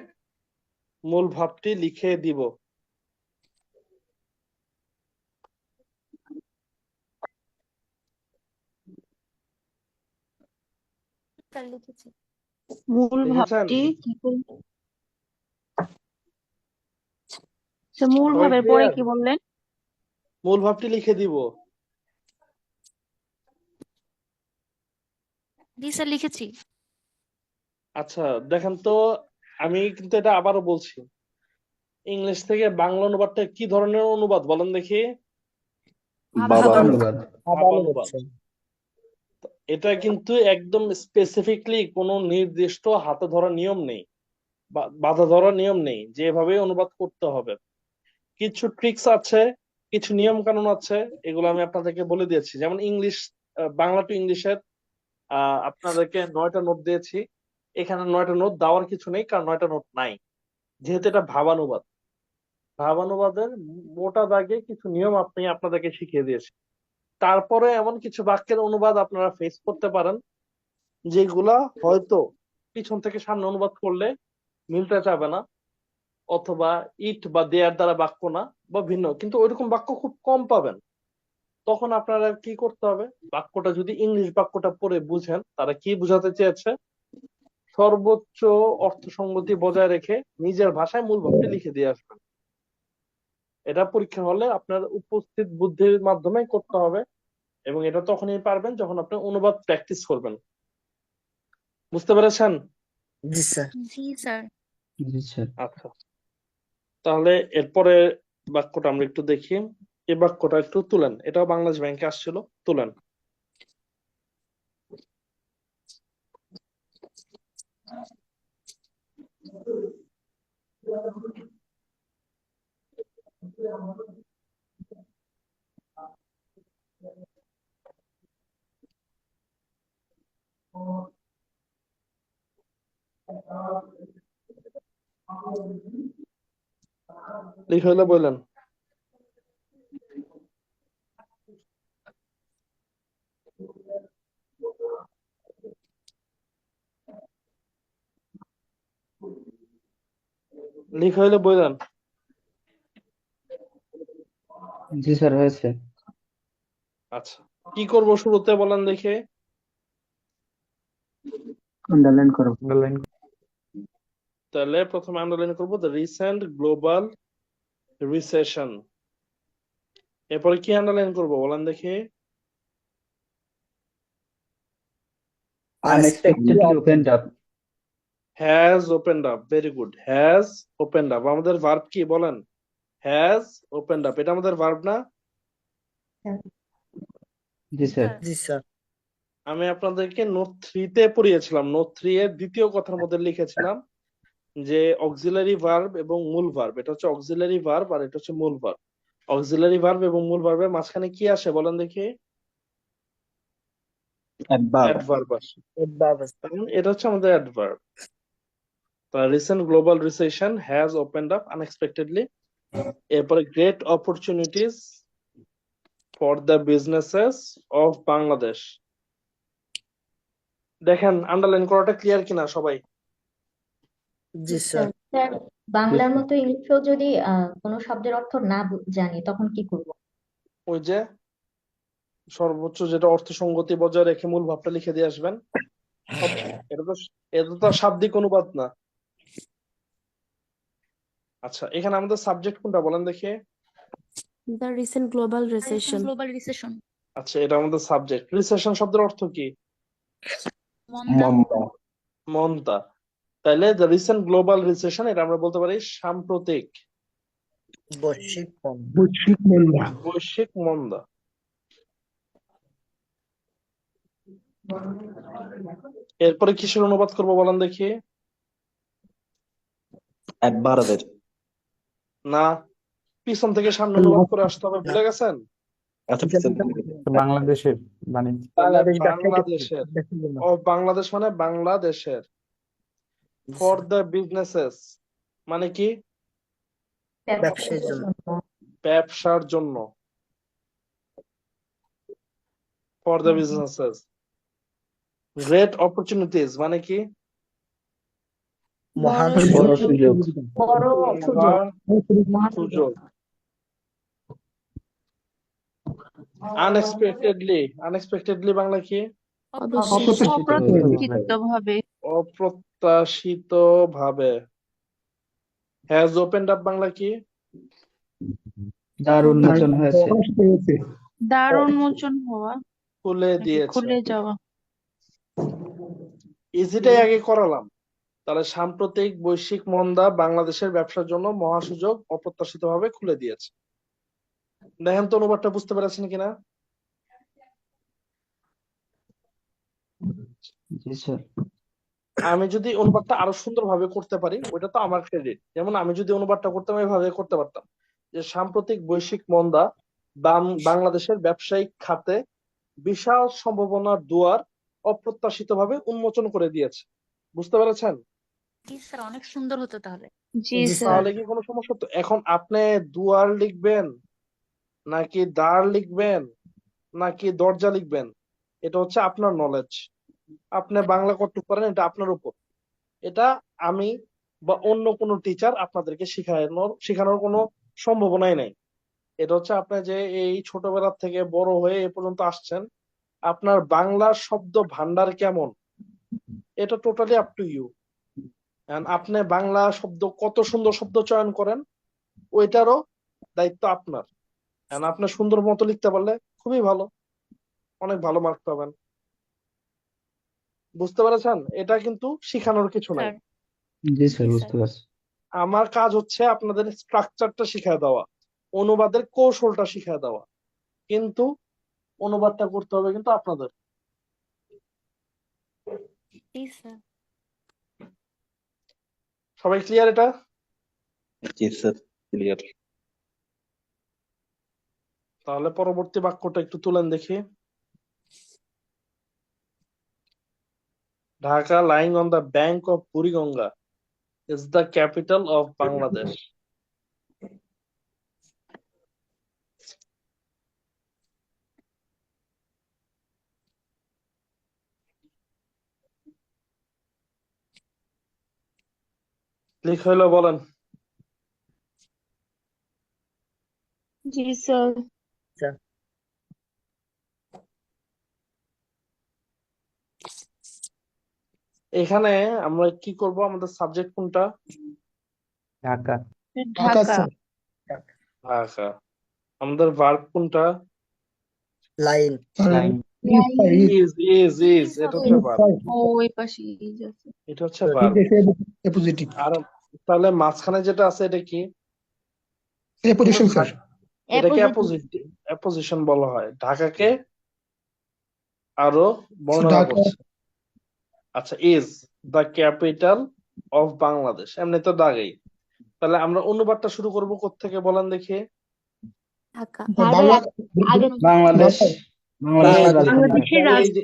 S1: মূল ভাবটি লিখে দিব।
S2: স্যার, লিখেছি।
S8: মূল
S1: লিখেছেন?
S8: ভাবটি কি বলবো? সে মূল
S1: সবাই
S8: ভাবের পরে
S1: ক্লিয়ার?
S8: কি বললেন?
S1: মূল ভাবটি লিখে দিব।
S2: জি স্যার, লিখেছি।
S1: আচ্ছা দেখেন তো, আমি কিন্তু এটা আবারও বলছি, ইংলিশ থেকে বাংলা অনুবাদটা কি ধরনের অনুবাদ বলেন দেখি?
S6: ভাবানুবাদ।
S1: ভাবানুবাদ। এটা কিন্তু একদম স্পেসিফিকলি কোনো নির্দিষ্ট হাতে ধরা নিয়ম নেই, বাঁধা ধরা নিয়ম নেই যে এভাবে অনুবাদ করতে হবে। কিছু ট্রিক্স আছে, কিছু নিয়ম কানুন আছে, এগুলো আমি আপনাদেরকে বলে দিয়েছি। যেমন ইংলিশ, বাংলা টু ইংলিশের আপনাদেরকে 9টা নোট দিয়েছি। এখানে 9টা নোট দেওয়ার কিছু নেই, কারণ 9টা নোট নাই, যেহেতু এটা ভাবানুবাদ। ভাবানুবাদের মোটা দাগে কিছু নিয়ম আপনাদেরকে শিখিয়ে দিয়েছি। তারপরে এমন কিছু বাক্যের অনুবাদ আপনারা ফেস করতে পারেন যেগুলা হয়তো পিছন থেকে সামনে অনুবাদ করলে মিলতে চাবে না, অথবা ইট বা দেয়ার দ্বারা বাক্য না, বা ভিন্ন, কিন্তু ওইরকম বাক্য খুব কম পাবেন। তখন আপনারা কি করতে হবে, বাক্যটা যদি ইংলিশ বাক্যটা পড়ে বুঝেন তারা কি বুঝাতে চেয়েছে, সর্বোচ্চ অর্থসঙ্গতি বজায় রেখে নিজের ভাষায় মূল ভাবটি লিখে দিয়ে আসবেন। এটা পরীক্ষা হলে আপনার উপস্থিত বুদ্ধির মাধ্যমে করতে হবে, এবং এটা তখনই পারবেন যখন আপনি অনুবাদ প্র্যাকটিস করবেন। বুঝতে পেরেছেন?
S14: জি স্যার।
S2: জি স্যার।
S6: জি স্যার।
S1: আচ্ছা, তাহলে এরপরে বাক্যটা আমরা একটু দেখি। এই বাক্যটা একটু তুলেন, এটাও বাংলাদেশ ব্যাংকে আসছিল, তুলেন। লিখে হলে বললেন। লিখা হইলে বললেন।
S6: জি স্যার, হয়েছে।
S1: আচ্ছা, কি করব শুরুতে বলেন দেখে?
S6: আন্ডারলাইন করো।
S10: আন্ডারলাইন
S1: তাহলে প্রথমে আন্ডারলাইন করব দ্য রিসেন্ট গ্লোবাল রিসেশন। এরপরে কি আন্ডারলাইন করব বলেন দেখে?
S6: Unexpectedly opened up.
S1: Has opened up, very good. Has opened up আমাদের ভার্ব কি বলেন? হ্যাজ ওপেন্ড আপ, এটা আমাদের ভার্ব না?
S6: জি স্যার।
S14: জি স্যার।
S1: আমি আপনাদেরকে নোট 3 তে পড়িয়েছিলাম। নোট 3 এর দ্বিতীয় কথার মধ্যে লিখেছিলাম যে অক্সিলারি ভার্ব এবং মূল ভার্ব, এটা হচ্ছে অক্সিলারি ভার্ব আর এটা হচ্ছে মূল ভার্ব। অক্সিলারি ভার্ব এবং মূল ভার্বের মাঝখানে কি আসে বলেন দেখি? অ্যাডভার্ব আসে। কারণ এটা হচ্ছে আমাদের adverb. Recent global recession has opened up unexpectedly. এরপরে great opportunities for the businesses of Bangladesh. দেখেন আন্ডারলাইন করাটা ক্লিয়ার কিনা সবাই?
S14: জি স্যার।
S15: স্যার, বাংলার মতো ইংলিশেও যদি কোনো শব্দের অর্থ না জানি তখন কি করব?
S1: ওই যে সর্বোচ্চ যেটা অর্থসঙ্গতি বজায় রেখে মূল ভাবটা লিখে দিয়ে আসবেন। এটা তো শাব্দিক অনুবাদ না। আচ্ছা, এখানে আমাদের সাবজেক্ট কোনটা বলেন দেখি?
S8: The recent global recession.
S2: Global recession.
S1: আচ্ছা, এটা আমাদের সাবজেক্ট। রিসেশন শব্দের অর্থ কি?
S2: মন্দা।
S1: মন্দা। তাহলে দ্য রিসেন্ট গ্লোবাল রিসেশন, এটা আমরা বলতে পারি সাম্প্রতিক
S14: বৈশ্বিক
S1: বৈশ্বিক মন্দা। এরপরে কিসের অনুবাদ করবো বলেন দেখি?
S13: অ্যাডভার্বের।
S1: না, পিছন থেকে সামনে অনুবাদ করে আসতে হবে, ভুলে গেছেন?
S13: আচ্ছা
S10: বাংলাদেশের বাণিজ্য
S1: তাহলে
S4: বাংলাদেশ
S1: বাংলাদেশ মানে বাংলাদেশের। ফর দ্য বিজনেসেস মানে কি?
S14: ব্যবসার জন্য।
S1: ব্যবসার জন্য। For the businesses. Great opportunities মানে কি?
S14: মহান
S6: বড় সুযোগ।
S15: বড় সুযোগ।
S1: সুযোগ। আনএক্সপেক্টেডলি, আনএক্সপেক্টেডলি বাংলা কি?
S2: অপ্রত্যাশিতভাবে।
S1: অপ্রত্যাশিত ভাবে। হ্যাজ ওপেন্ড আপ বাংলা কি?
S6: দ্বার উন্মোচন হয়েছে।
S2: দ্বার উন্মোচন হওয়া,
S1: খুলে দিয়েছে।
S2: খুলে যাওয়া।
S1: ইজিটাই আগে করালাম। তাহলে সাম্প্রতিক বৈশ্বিক মন্দা বাংলাদেশের ব্যবসার জন্য মহা সুযোগ অপ্রত্যাশিতভাবে খুলে দিয়েছে। দেখেন তো অনুবাদটা বুঝতে পেরেছেন কিনা?
S6: জি স্যার।
S1: আমি যদি অনুবাদটা আরো সুন্দরভাবে করতে পারি ওইটা তো আমার ক্রেডিট। যেমন আমি যদি অনুবাদটা করতাম এভাবে করতে পারতাম যে সাম্প্রতিক বৈশ্বিক মন্দা বাংলাদেশের ব্যবসায়িক খাতে বিশাল সম্ভাবনার দুয়ার অপ্রত্যাশিতভাবে উন্মোচন করে দিয়েছে। বুঝতে পেরেছেন?
S2: জি স্যার, অনেক সুন্দর হতো তাহলে।
S14: জি স্যার।
S1: তাহলে কি কোনো সমস্যা? তো এখন আপনি দুয়ার লিখবেন নাকি দ্বার লিখবেন নাকি দরজা লিখবেন, এটা হচ্ছে আপনার নলেজ। আপনি বাংলা কতটুকু পারেন এটা আপনার উপর। এটা আমি বা অন্য কোনো টিচার আপনাদেরকে শেখানোর কোনো সম্ভাবনাই নাই। এটা হচ্ছে আপনি যে এই ছোটবেলা থেকে বড় হয়ে এ পর্যন্ত আসছেন, আপনার বাংলার শব্দ ভান্ডার কেমন এটা টোটালি আপ টু ইউ। আপনি বাংলা শব্দ কত সুন্দর শব্দ চয়ন করেন ওইটারও দায়িত্ব আপনার। আপনি সুন্দর মতো লিখতে পারলে খুবই ভালো, অনেক ভালো মার্ক পাবেন। বুঝতে পেরেছেন? এটা কিন্তু শিখানোর কিছু নাই।
S6: জি স্যার, বুঝতে পারছি।
S1: আমার কাজ হচ্ছে আপনাদের স্ট্রাকচারটা শিখিয়ে দেওয়া, অনুবাদের কৌশলটা শিখিয়ে দেওয়া, কিন্তু অনুবাদটা করতে হবে কিন্তু আপনাদের।
S2: জি স্যার।
S1: সবাই ক্লিয়ার এটা?
S13: জি স্যার, ক্লিয়ার।
S1: তাহলে পরবর্তী বাক্যটা একটু তুলেন দেখি। Dhaka, lying on the bank of Buriganga, is the capital of Bangladesh. লিখ হইলো বলেন।
S7: জি স্যার।
S14: আচ্ছা,
S1: এখানে আমরা কি করব, আমাদের সাবজেক্ট কোনটা?
S3: ঢাকা।
S4: ঢাকা
S7: ঢাকা।
S4: স্যার।
S1: ঢাকা। আমাদের ভার্ব কোনটা?
S14: লাইন।
S4: লাইন।
S1: ইজ এটা হচ্ছে ভার্ব,
S7: ও ওই পাশে ইজ আছে।
S1: এটা হচ্ছে ভার্ব।
S4: এপোজিটিভ।
S1: আর তাহলে মাঝখানে যেটা আছে এটা কি?
S4: এপোজিশন স্যার।
S1: এটাকে
S7: অ্যাপোজিটিভ।
S1: অ্যাপোজিশন বলা হয়, ঢাকাকে আরো বর্ণনা
S4: ঢাকা।
S1: করছে। আচ্ছা, is the capital of Bangladesh, এমনি তো দাগেই। তাহলে আমরা অনুবাদটা শুরু করব কোত্থেকে বলেন দেখি?
S8: ঢাকা।
S7: ভার্বের আগে
S9: বাংলাদেশ বাংলাদেশের রাজধানী ঢাকা।
S7: বাংলাদেশের
S1: এই যে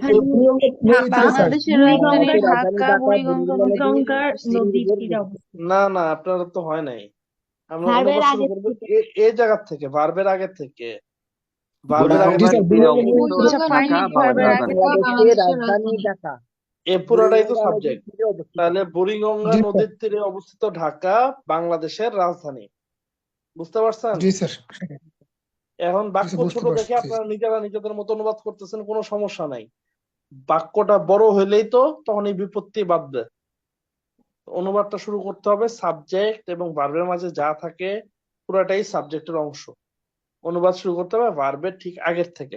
S7: বাংলাদেশের রাজধানী ঢাকা,
S14: বুড়িগঙ্গার
S7: নদীর তীরে অবস্থিত।
S1: না না, আপনার তো হয় নাই। আমরা
S7: ভার্বের
S1: অনুবাদ শুরু
S7: আগে
S1: করবো
S7: থেকে।
S1: এই জায়গা থেকে, ভার্বের আগে থেকে। ভার্বের আগে
S13: বুড়িগঙ্গার
S1: থেকে
S13: তীরে
S11: আচ্ছা,
S13: অবস্থিত ঢাকা বাংলাদেশের রাজধানী।
S14: বাংলাদেশের রাজধানী ঢাকা।
S1: এই পুরাটাই তো
S14: বুড়িগঙ্গা নদীর
S1: সাবজেক্ট।
S14: তীরে অবস্থিত।
S1: তাহলে বুড়িগঙ্গা
S4: জি স্যার।
S1: নদীর তীরে অবস্থিত ঢাকা বাংলাদেশের রাজধানী। বুঝতে পারছেন?
S4: জি স্যার।
S1: এখন বাক্য
S4: বুঝতে
S1: ছোট দেখে
S4: পারছি।
S1: আপনারা নিজেরা নিজেদের মতো অনুবাদ করতেছেন, কোনো সমস্যা নাই। বাক্যটা বড় হইলেই তো তখন এই বিপত্তি বাঁধবে। অনুবাদটা শুরু করতে হবে সাবজেক্ট এবং ভার্বের মাঝে যা থাকে পুরাটাই সাবজেক্টের অংশ। অনুবাদ শুরু করতে হবে ভার্বের ঠিক আগের থেকে।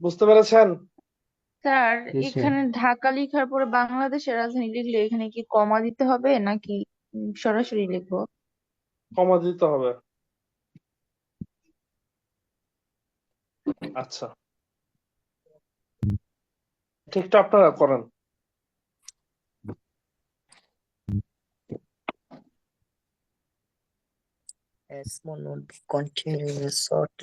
S1: বুঝতে পেরেছেন?
S7: স্যার,
S6: জি স্যার।
S7: এখানে ঢাকা লেখার পরে বাংলাদেশের রাজধানী লিখলে এখানে কি কমা দিতে হবে নাকি সরাসরি লিখবো?
S1: কমা দিতে হবে। আচ্ছা, ঠিকটা আপনারা করেন।
S14: A small notebook containing a short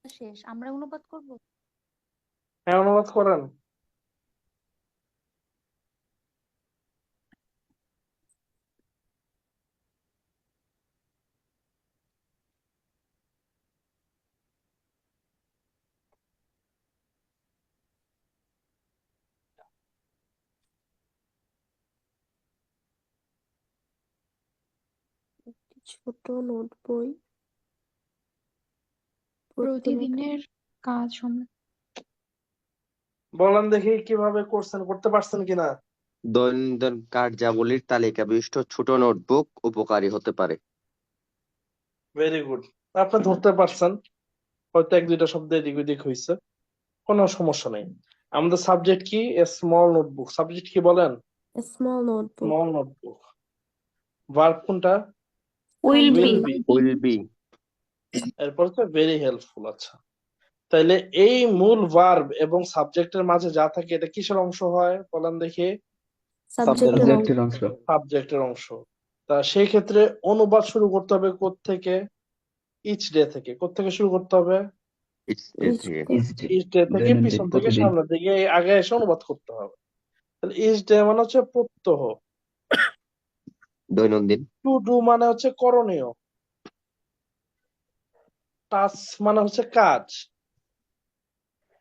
S2: শেষ, আমরা অনুবাদ করব।
S1: হ্যাঁ, অনুবাদ করেন।
S8: একটি ছোট নোট বই
S2: প্রতিদিনের কাজ
S1: বলেন দেখি কিভাবে করছেন, করতে পারছেন কিনা?
S11: দৈনন্দিন কার্যাবলীর তালিকা বিশিষ্ট ছোট নোটবুক উপকারী হতে পারে।
S1: ভেরি গুড, আপনি ধরতে পারছেন। হয়তো এক দুইটা শব্দ এদিক ওদিক হয়েছে, কোনো সমস্যা নেই। আমাদের সাবজেক্ট কি? Small notebook. সাবজেক্ট কি বলেন?
S8: A small notebook.
S1: Small notebook. Verb কোনটা?
S7: Will be.
S1: Will be.
S11: Will be.
S1: এরপর হচ্ছে ভেরি হেল্পফুল। আচ্ছা, তাইলে এই মূল ভার্ব এবং সাবজেক্টের মাঝে যা থাকে এটা কিসের অংশ হয় বলেন দেখি?
S8: Subject এর অংশ।
S6: সাবজেক্টের অংশ।
S1: সাবজেক্টের অংশ। তা সেই ক্ষেত্রে অনুবাদ শুরু করতে হবে কোত্থেকে? ইচ ডে থেকে। কোত্থেকে শুরু করতে হবে?
S11: ইটস ডে
S8: Each
S11: থেকে।
S8: day.
S6: Is day
S1: each day থেকে
S6: দৈনন্দিন
S1: পিছন থেকে
S6: প্রতিদিন।
S1: সামনের দিকে আগে এসে অনুবাদ করতে হবে। তাহলে ইচ ডে মানে হচ্ছে প্রত্যহ,
S11: দৈনন্দিন।
S1: টু ডু মানে হচ্ছে করণীয়, টাস্ক মানে হচ্ছে কাজ,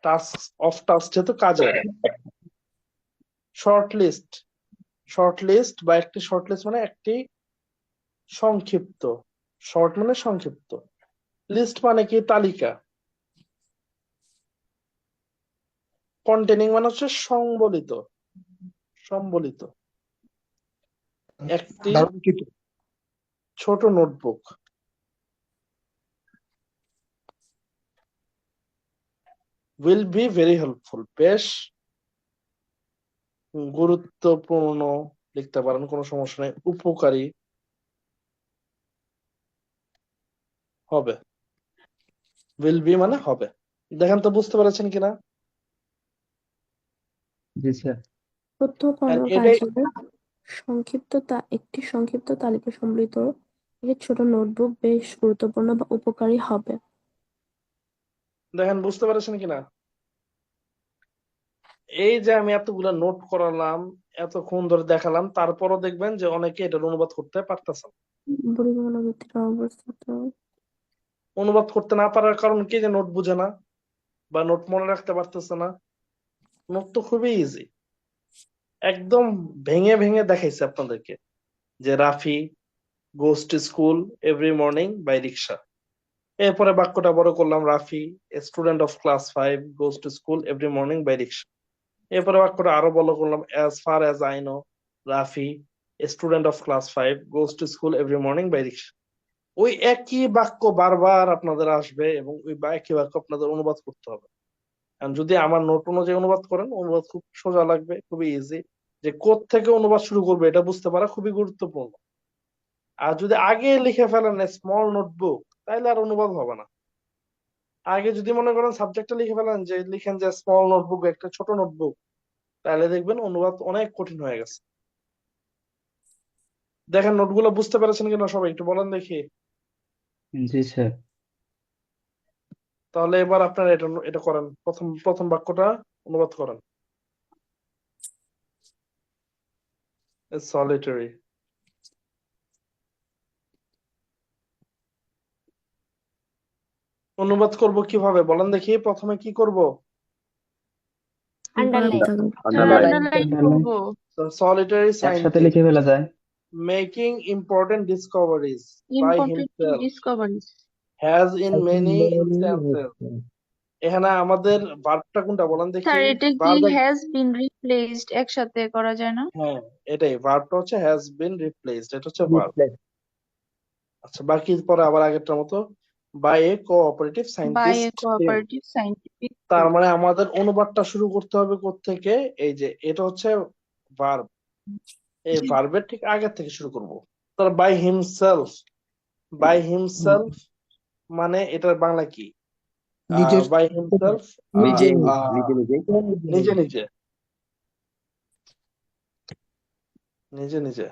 S1: টাস্ক অফ টাস্ক যেহেতু কাজের। শর্ট লিস্ট, শর্ট লিস্ট বা একটি শর্ট লিস্ট মানে একটি সংক্ষিপ্ত। শর্ট মানে সংক্ষিপ্ত, লিস্ট মানে কি? তালিকা। কন্টেনিং মানে হচ্ছে সংবলিত, সম্বলিত। একটি
S4: ধারণকৃত।
S1: ছোট notebook. Will be very helpful, বেশ গুরুত্বপূর্ণ লিখতে পারেন, কোনো সমস্যা নেই। উপকারী হবে। উইল বি মানে হবে। দেখেন তো বুঝতে পেরেছেন কিনা।
S6: জি স্যার।
S8: প্রত্যয়পূর্ণ
S1: এটাই
S8: কার্যের একটি সংক্ষিপ্ত তালিকা সম্বলিত একটি ছোট নোটবুক বেশ গুরুত্বপূর্ণ বা উপকারী হবে।
S1: দেখেন বুঝতে পেরেছেন কিনা। এই যে আমি এতগুলা নোট করালাম, এতক্ষণ ধরে দেখালাম, তারপরও দেখবেন যে অনেকে এটার অনুবাদ করতে পারতেছে না।
S8: পরিমাণের ভিতরে অবস্থিত
S1: অনুবাদ করতে না পারার কারণ কি, যে নোট বুঝে না বা নোট মনে রাখতে পারতেছে না। নোট তো খুবই ইজি, একদম ভেঙে ভেঙে দেখাইছে আপনাদেরকে, যে Rafi goes to school every morning by rickshaw. এরপরে বাক্যটা বড় করলাম, Rafi student of class 5 goes to school every morning by rickshaw. এরপরে বাক্যটা আরো বড় করলাম, as far as I know Rafi student of class 5 goes to school every morning by rickshaw. ওই একই বাক্য বারবার আপনাদের আসবে এবং ওই একই বাক্য আপনাদের অনুবাদ করতে হবে। আর যদি আমার নোট অনুযায়ী অনুবাদ করেন, অনুবাদ খুব সোজা লাগবে, খুবই ইজি। যে থেকে অনুবাদ শুরু করবে এটা বুঝতে পারা খুবই গুরুত্বপূর্ণ। আর যদি আগে লিখে ফেলেন স্মল নোটবুক, তাহলে আর অনুবাদ হবে না। আগে যদি মনে করেন সাবজেক্টটা লিখে ফেলেন, যে লিখেন যে স্মল নোটবুক, একটা ছোট নোটবুক, তাহলে দেখবেন অনুবাদ অনেক কঠিন হয়ে গেছে। দেখেন নোটগুলো বুঝতে পেরেছেন কিনা সবাই, একটু বলেন দেখি।
S6: জি স্যার।
S1: তাহলে এবার আপনারা এটা করেন, প্রথম বাক্যটা অনুবাদ করেন। সলিটারি। অনুবাদ করব কিভাবে বলেন দেখি, প্রথমে কি করব?
S8: Underline
S11: underline.
S7: আন্ডারলাইন করবো।
S1: Solitary
S6: একসাথে
S1: scientist
S6: লিখে ফেলা যায়।
S1: making important discoveries by
S7: important
S1: himself
S7: discoveries.
S1: has in many instances। এখানে আমাদের ভার্বটা কোনটা বলেন দেখি।
S7: স্যার এটা কি
S1: ভার্ব,
S7: হ্যাজ বিন রিপ্লেসড একসাথে করা যায় না?
S1: হ্যাঁ এটাই ভার্বটা হচ্ছে has been replaced, এটা হচ্ছে ভার্ব। আচ্ছা, বাকি পরে আবার আগেরটার মতো by a cooperative
S7: by a
S1: scientist team।
S7: Cooperative scientific
S1: তার মানে আমাদের অনুবাদটা শুরু করতে হবে কোত্থেকে, এই যে এটা হচ্ছে ভার্ব, এই ভার্বের ঠিক আগের থেকে শুরু করব। তার বাই হিমসেলফ, বাই হিমসেলফ মানে এটার বাংলা কি?
S4: নিজের
S1: বাই হিমসেলফ
S11: নিজে
S1: নিজে নিজে নিজে নিজে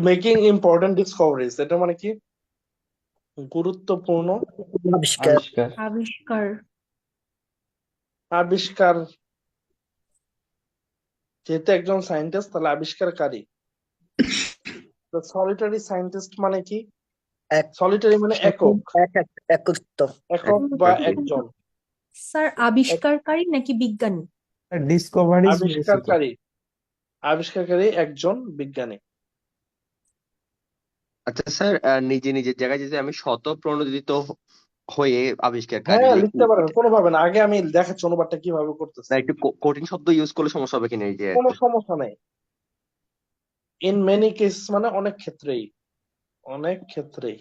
S1: মেকিং ইম্পর্টেন্ট ডিসকভারিজ, এটা মানে কি? গুরুত্বপূর্ণ
S14: আবিষ্কার।
S6: আবিষ্কার।
S7: আবিষ্কার।
S1: আবিষ্কার। যেহেতু একজন সায়েন্টিস্ট, তাহলে আবিষ্কারকারী। সলিটারি সায়েন্টিস্ট মানে কি? সলিটারি মানে একক,
S14: একত্ব।
S1: একক বা একজন।
S16: স্যার আবিষ্কারকারী নাকি বিজ্ঞানী?
S10: ডিসকভারিজ বলছি তো।
S1: আবিষ্কারকারী, আবিষ্কারকারী একজন বিজ্ঞানী।
S11: আচ্ছা স্যার, নিজে নিজের জায়গায় যদি আমি স্বতঃপ্রণোদিত হয়ে আবিষ্কারকারী
S1: হ্যাঁ
S11: লিখি,
S1: লিখতে পারেন, কোনো ভাবে না। আগে আমি দেখাচ্ছি অনুবাদটা কিভাবে
S11: না
S1: করতেছি,
S11: একটু কঠিন শব্দ ইউজ করলে সমস্যা হবে কিনা এই যে
S1: কোনো সমস্যা নেই। ইন মেনি কেসেস মানে অনেক ক্ষেত্রেই, অনেক ক্ষেত্রেই,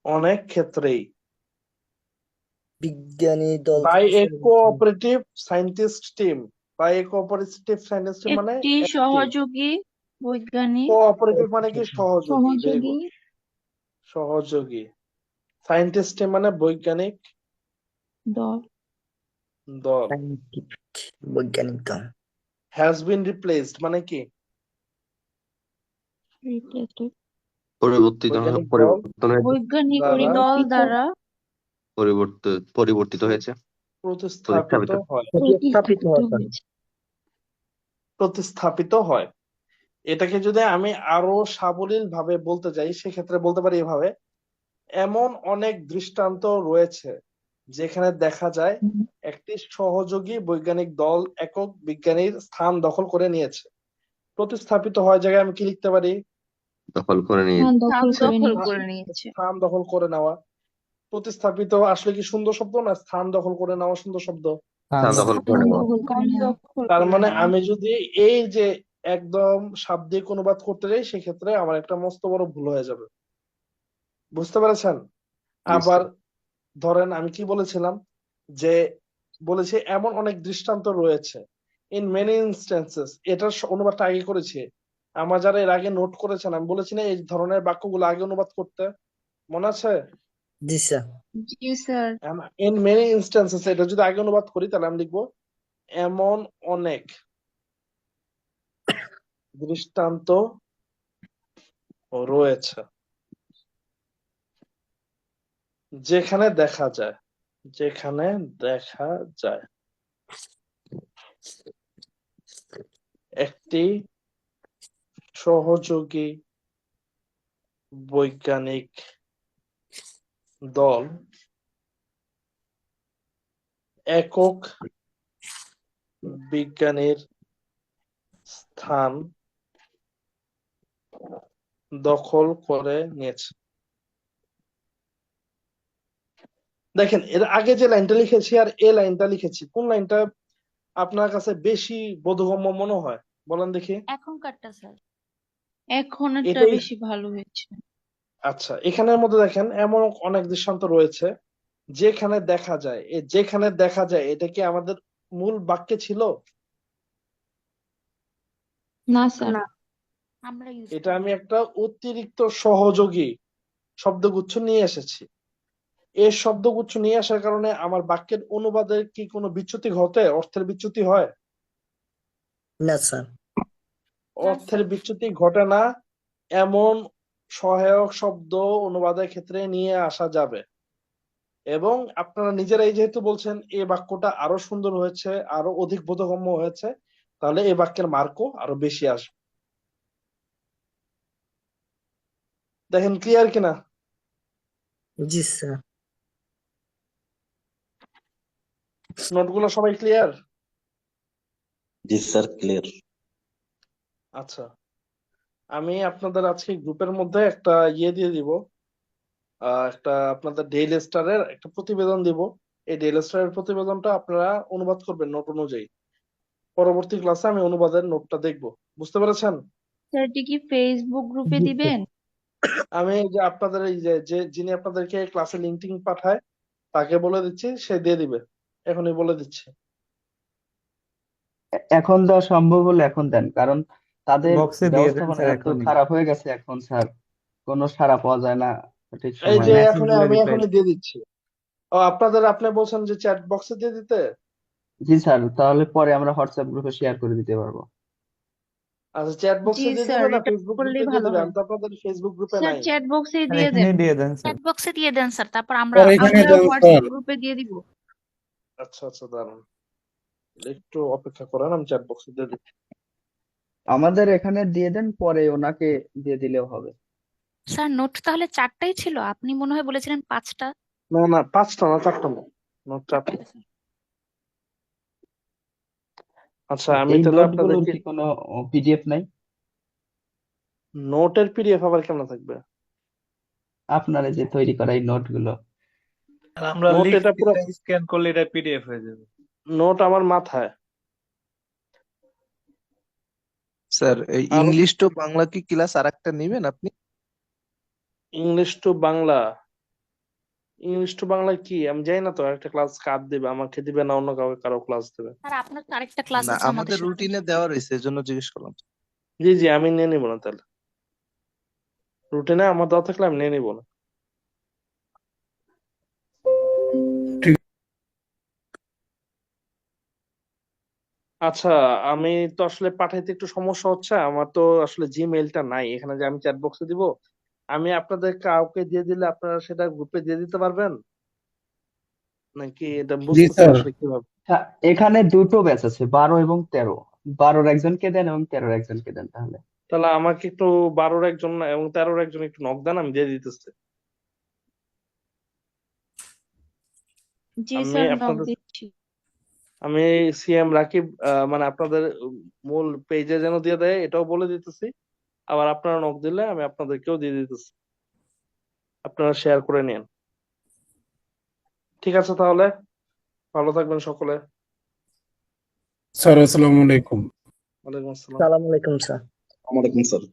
S1: অনেক ক্ষেত্রেই।
S14: বিজ্ঞানী দল
S1: বাই
S14: থেকে
S1: এ
S14: শুরু করতে হবে।
S1: Cooperative scientist team, by a cooperative scientist team মানে
S7: একটি
S1: একটি।
S7: সহযোগী বৈজ্ঞানিক,
S1: কোঅপারেটিভ মানে কি? সহযোগী। ভেরি
S7: সহযোগী
S1: গুড, সহযোগী। সায়েন্টিস্ট টিম মানে বৈজ্ঞানিক
S7: দল।
S1: দল।
S14: বৈজ্ঞানিক দল।
S1: হ্যাজ বিন রিপ্লেসড মানে কি?
S7: রিপ্লেসড
S11: পরিবর্তিত
S1: বৈজ্ঞানিক দল
S11: পরিবর্তন হয়েছে,
S7: বৈজ্ঞানিক
S1: দ্বারা
S7: দল দ্বারা
S11: পরিবর্তিত হয়েছে,
S1: প্রতিস্থাপিত
S11: প্রতিস্থাপিত।
S1: হয়,
S14: প্রতিস্থাপিত হয়।
S1: প্রতিস্থাপিত হয়। এটাকে যদি আমি আরো সাবলীল ভাবে বলতে যাই, সেক্ষেত্রে বলতে পারি এভাবে, এমন অনেক দৃষ্টান্ত রয়েছে যেখানে দেখা যায় একটি সহযোগী বৈজ্ঞানিক দল একক বিজ্ঞানীর স্থান দখল করে নিয়েছে। প্রতিস্থাপিত হয় জায়গায় আমি কি লিখতে পারি?
S11: দখল করে নিয়ে
S7: দখল করে নিয়েছে।
S1: স্থান দখল করে নেওয়া। প্রতিস্থাপিত আসলে কি সুন্দর শব্দ না স্থান দখল করে নেওয়া সুন্দর শব্দ?
S11: স্থান দখল করে নেওয়া।
S1: তার মানে আমি যদি এই যে একদম শাব্দিক অনুবাদ করতে যাই, সেক্ষেত্রে আমার একটা মস্ত বড় ভুল হয়ে যাবে। বুঝতে পেরেছেন? আবার ধরেন আমি কি বলেছিলাম, যে বলেছি এমন অনেক দৃষ্টান্ত রয়েছে, ইন মেনি ইনস্টেন্সেস, এটার অনুবাদটা আগে করেছি। আমার যারা এর আগে নোট করেছেন, আমি বলেছি না এই ধরনের বাক্যগুলো আগে অনুবাদ করতে, মনে আছে?
S14: জি স্যার।
S7: জি স্যার।
S1: ইন মেনি ইনস্ট্যান্সেস, এটা যদি আগে অনুবাদ করি তাহলে আমি লিখবো এমন অনেক দৃষ্টান্ত রয়েছে যেখানে দেখা যায়, যেখানে দেখা যায় একটি সহযোগী বৈজ্ঞানিক দল একক বিজ্ঞানীর স্থান দখল করে নিয়েছে। দেখেন এর আগে যে লাইনটা লিখেছি আর এ লাইনটা লিখেছি, কোন লাইনটা আপনার কাছে বেশি বোধগম্য মনে হয় বলেন দেখি?
S2: এখনকারটা স্যার।
S7: এখনেরটা
S1: এটাই।
S7: বেশি ভালো হয়েছে।
S1: আচ্ছা, এখানের মধ্যে দেখেন এমন অনেক দৃষ্টান্ত রয়েছে যেখানে দেখা যায়, যেখানে দেখা যায় এটা কি আমাদের মূল বাক্যে ছিল?
S7: না স্যার।
S2: না, আমরা ইউজ
S1: এটা
S2: করি।
S1: আমি একটা অতিরিক্ত সহযোগী শব্দগুচ্ছ নিয়ে এসেছি। এই শব্দগুচ্ছ নিয়ে আসার কারণে আমার বাক্যের অনুবাদে কি কোনো বিচ্যুতি ঘটে, অর্থের বিচ্যুতি হয়?
S14: না স্যার।
S1: অর্থের বিচ্যুতি ঘটে না এমন সহায়ক শব্দ অনুবাদের ক্ষেত্রে নিয়ে আসা যাবে। এবং আপনারা নিজেরাই যেহেতু বলছেন এই বাক্যটা আরো সুন্দর হয়েছে, আরো অধিক বোধগম্য হয়েছে, তাহলে এই বাক্যের মার্কও আরো বেশি আসবে। দেখেন ক্লিয়ার কিনা?
S14: জি স্যার।
S1: নোটগুলো সবাই ক্লিয়ার?
S13: জি স্যার, ক্লিয়ার।
S1: আচ্ছা, আমি আপনাদের আজকে গ্রুপের মধ্যে একটা ইয়ে দিয়ে দিব, একটা আপনাদের ডেইলি স্টারের একটা প্রতিবেদন দিব। এই ডেইলি স্টারের প্রতিবেদনটা আপনারা অনুবাদ করবেন নোট অনুযায়ী। পরবর্তী ক্লাসে আমি অনুবাদের নোটটা দেখব, বুঝতে পেরেছেন?
S7: স্যার এটি কি ফেসবুক গ্রুপে
S4: জি স্যার।
S7: দিবেন?
S1: আমি এই যে আপনাদের এই যে যিনি আপনাদেরকে ক্লাসে লিঙ্কিং পাঠায় তাকে বলে দিচ্ছি, সে দিয়ে দিবে, এখনই বলে দিচ্ছি।
S6: এখন দেওয়া সম্ভব হলে এখন দেন, কারণ তাদের
S10: বক্সে দিয়ে দেন
S6: ব্যবস্থাপনা
S10: স্যার
S6: এত
S10: এখনই।
S6: খারাপ হয়ে গেছে এখন স্যার, কোনো সাড়া পাওয়া যায় না সঠিক
S1: এই
S6: সময়ে।
S1: যে
S10: মেসেজ
S1: এখনই
S10: গুলো
S1: আমি
S10: রিপ্লাই।
S1: এখনই দিয়ে দিচ্ছি। ও আপনাদের, আপনি বলছেন যে চ্যাট বক্সে দিয়ে দিতে।
S6: জি স্যার, তাহলে পরে আমরা হোয়াটসঅ্যাপ গ্রুপে শেয়ার করে দিতে পারবো।
S1: আচ্ছা, চ্যাট
S7: জি
S1: বক্সে দিয়ে
S7: স্যার,
S1: দিবে না
S7: এটা
S1: ফেসবুক
S7: করলেই
S1: গ্রুপে দিয়ে
S7: ভালো
S1: দিবে?
S7: হয়।
S1: আমি তো আপনাদের ফেসবুক গ্রুপে
S7: স্যার
S1: নাই।
S7: চ্যাট বক্সে
S10: স্যার
S7: দিয়ে দেন।
S10: এখানেই দিয়ে দেন স্যার।
S2: চ্যাট বক্সে দিয়ে দেন স্যার, তারপর আমরা
S10: স্যার এখানে
S7: আমরা
S10: দেন
S7: হোয়াটসঅ্যাপ
S10: স্যার।
S7: গ্রুপে দিয়ে দিব।
S1: আচ্ছা আচ্ছা, দাঁড়ান একটু অপেক্ষা করেন, আমি চ্যাট বক্সে দিয়ে দিচ্ছি।
S6: আমাদের এখানে দিয়ে দেন, পরে ওনাকে দিয়ে দিলেও হবে।
S2: স্যার নোট তাহলে 4টাই ছিল, আপনি মনে হয় বলেছিলেন 5টা।
S1: না না, 5টা না 4টা না, নোট 4টা। আচ্ছা, আমি
S6: এই
S1: তাহলে
S6: নোটগুলোর
S1: আপনাদেরকে
S6: কি কোনো পিডিএফ নাই?
S1: নোটের পিডিএফ আবার কেমন থাকবে?
S6: আপনারা যে তৈরি করা এই নোটগুলো।
S9: আর আমরা
S1: নোট
S9: লিখে
S1: এটা পুরো,
S9: স্ক্যান করলে এটা পিডিএফ হয়ে যাবে।
S1: নোট আমার মাথায়।
S17: স্যার এই
S1: আর
S17: ইংলিশ টু বাংলা কি ক্লাস আর একটা নিবেন আপনি?
S1: English to Bangla, English to Bangla কি আমি জানি না তো, একটা ক্লাস কার দিবে, আমাকে দিবে না অন্য কাউকে, কারো ক্লাস দেবে?
S2: স্যার আপনার তো আরেকটা ক্লাস
S17: না,
S2: আছে আমাদের
S17: আমাদের
S2: সাথে।
S17: রুটিনে দেওয়া রয়েছে, এজন্য জিজ্ঞেস করলাম।
S1: জি জি, আমি নিয়ে নিবো না তাহলে, রুটিনে আমার দেওয়া থাকলে আমি নিয়ে নিবো না। আচ্ছা, আমি তো আসলে পাঠাইতে একটু সমস্যা হচ্ছে, আমার তো আসলে জিমেইলটা নাই এখানে যে আমি চ্যাট বক্সে দিব। আমি আপনাদের কাউকে দিয়ে দিলে আপনারা সেটা গ্রুপে দিয়ে দিতে পারবেন নাকি? এটা
S10: জি
S1: বুঝতেছি না
S10: স্যার।
S1: আসলে কিভাবে।
S6: হ্যাঁ, এখানে দুটো ব্যাচ আছে, 12 এবং 13। 12-র একজনকে দেন এবং 13-র একজনকে দেন তাহলে।
S1: তাহলে আমাকে একটু 12-র একজন এবং 13-র একজন একটু নক দেন, আমি দিয়ে দিতেছি।
S7: জি
S1: আমি
S7: স্যার, নক
S1: আপনাদের,
S7: দিচ্ছি।
S1: আমি সিএম রাকিব, মানে আপনাদের মূল পেজে যেন দিয়ে দেয় এটাও বলে দিতেছি। আবার আপনারা নক দিলে আমি আপনাদেরকেও দিয়ে দিতেছি, আপনারা শেয়ার করে নিন। ঠিক আছে তাহলে, ভালো থাকবেন সকলে।
S10: স্যার আসসালামু আলাইকুম।
S1: ওয়ালাইকুম আসসালাম।
S14: সালাম আলাইকুম স্যার।
S13: ওয়ালাইকুম স্যার।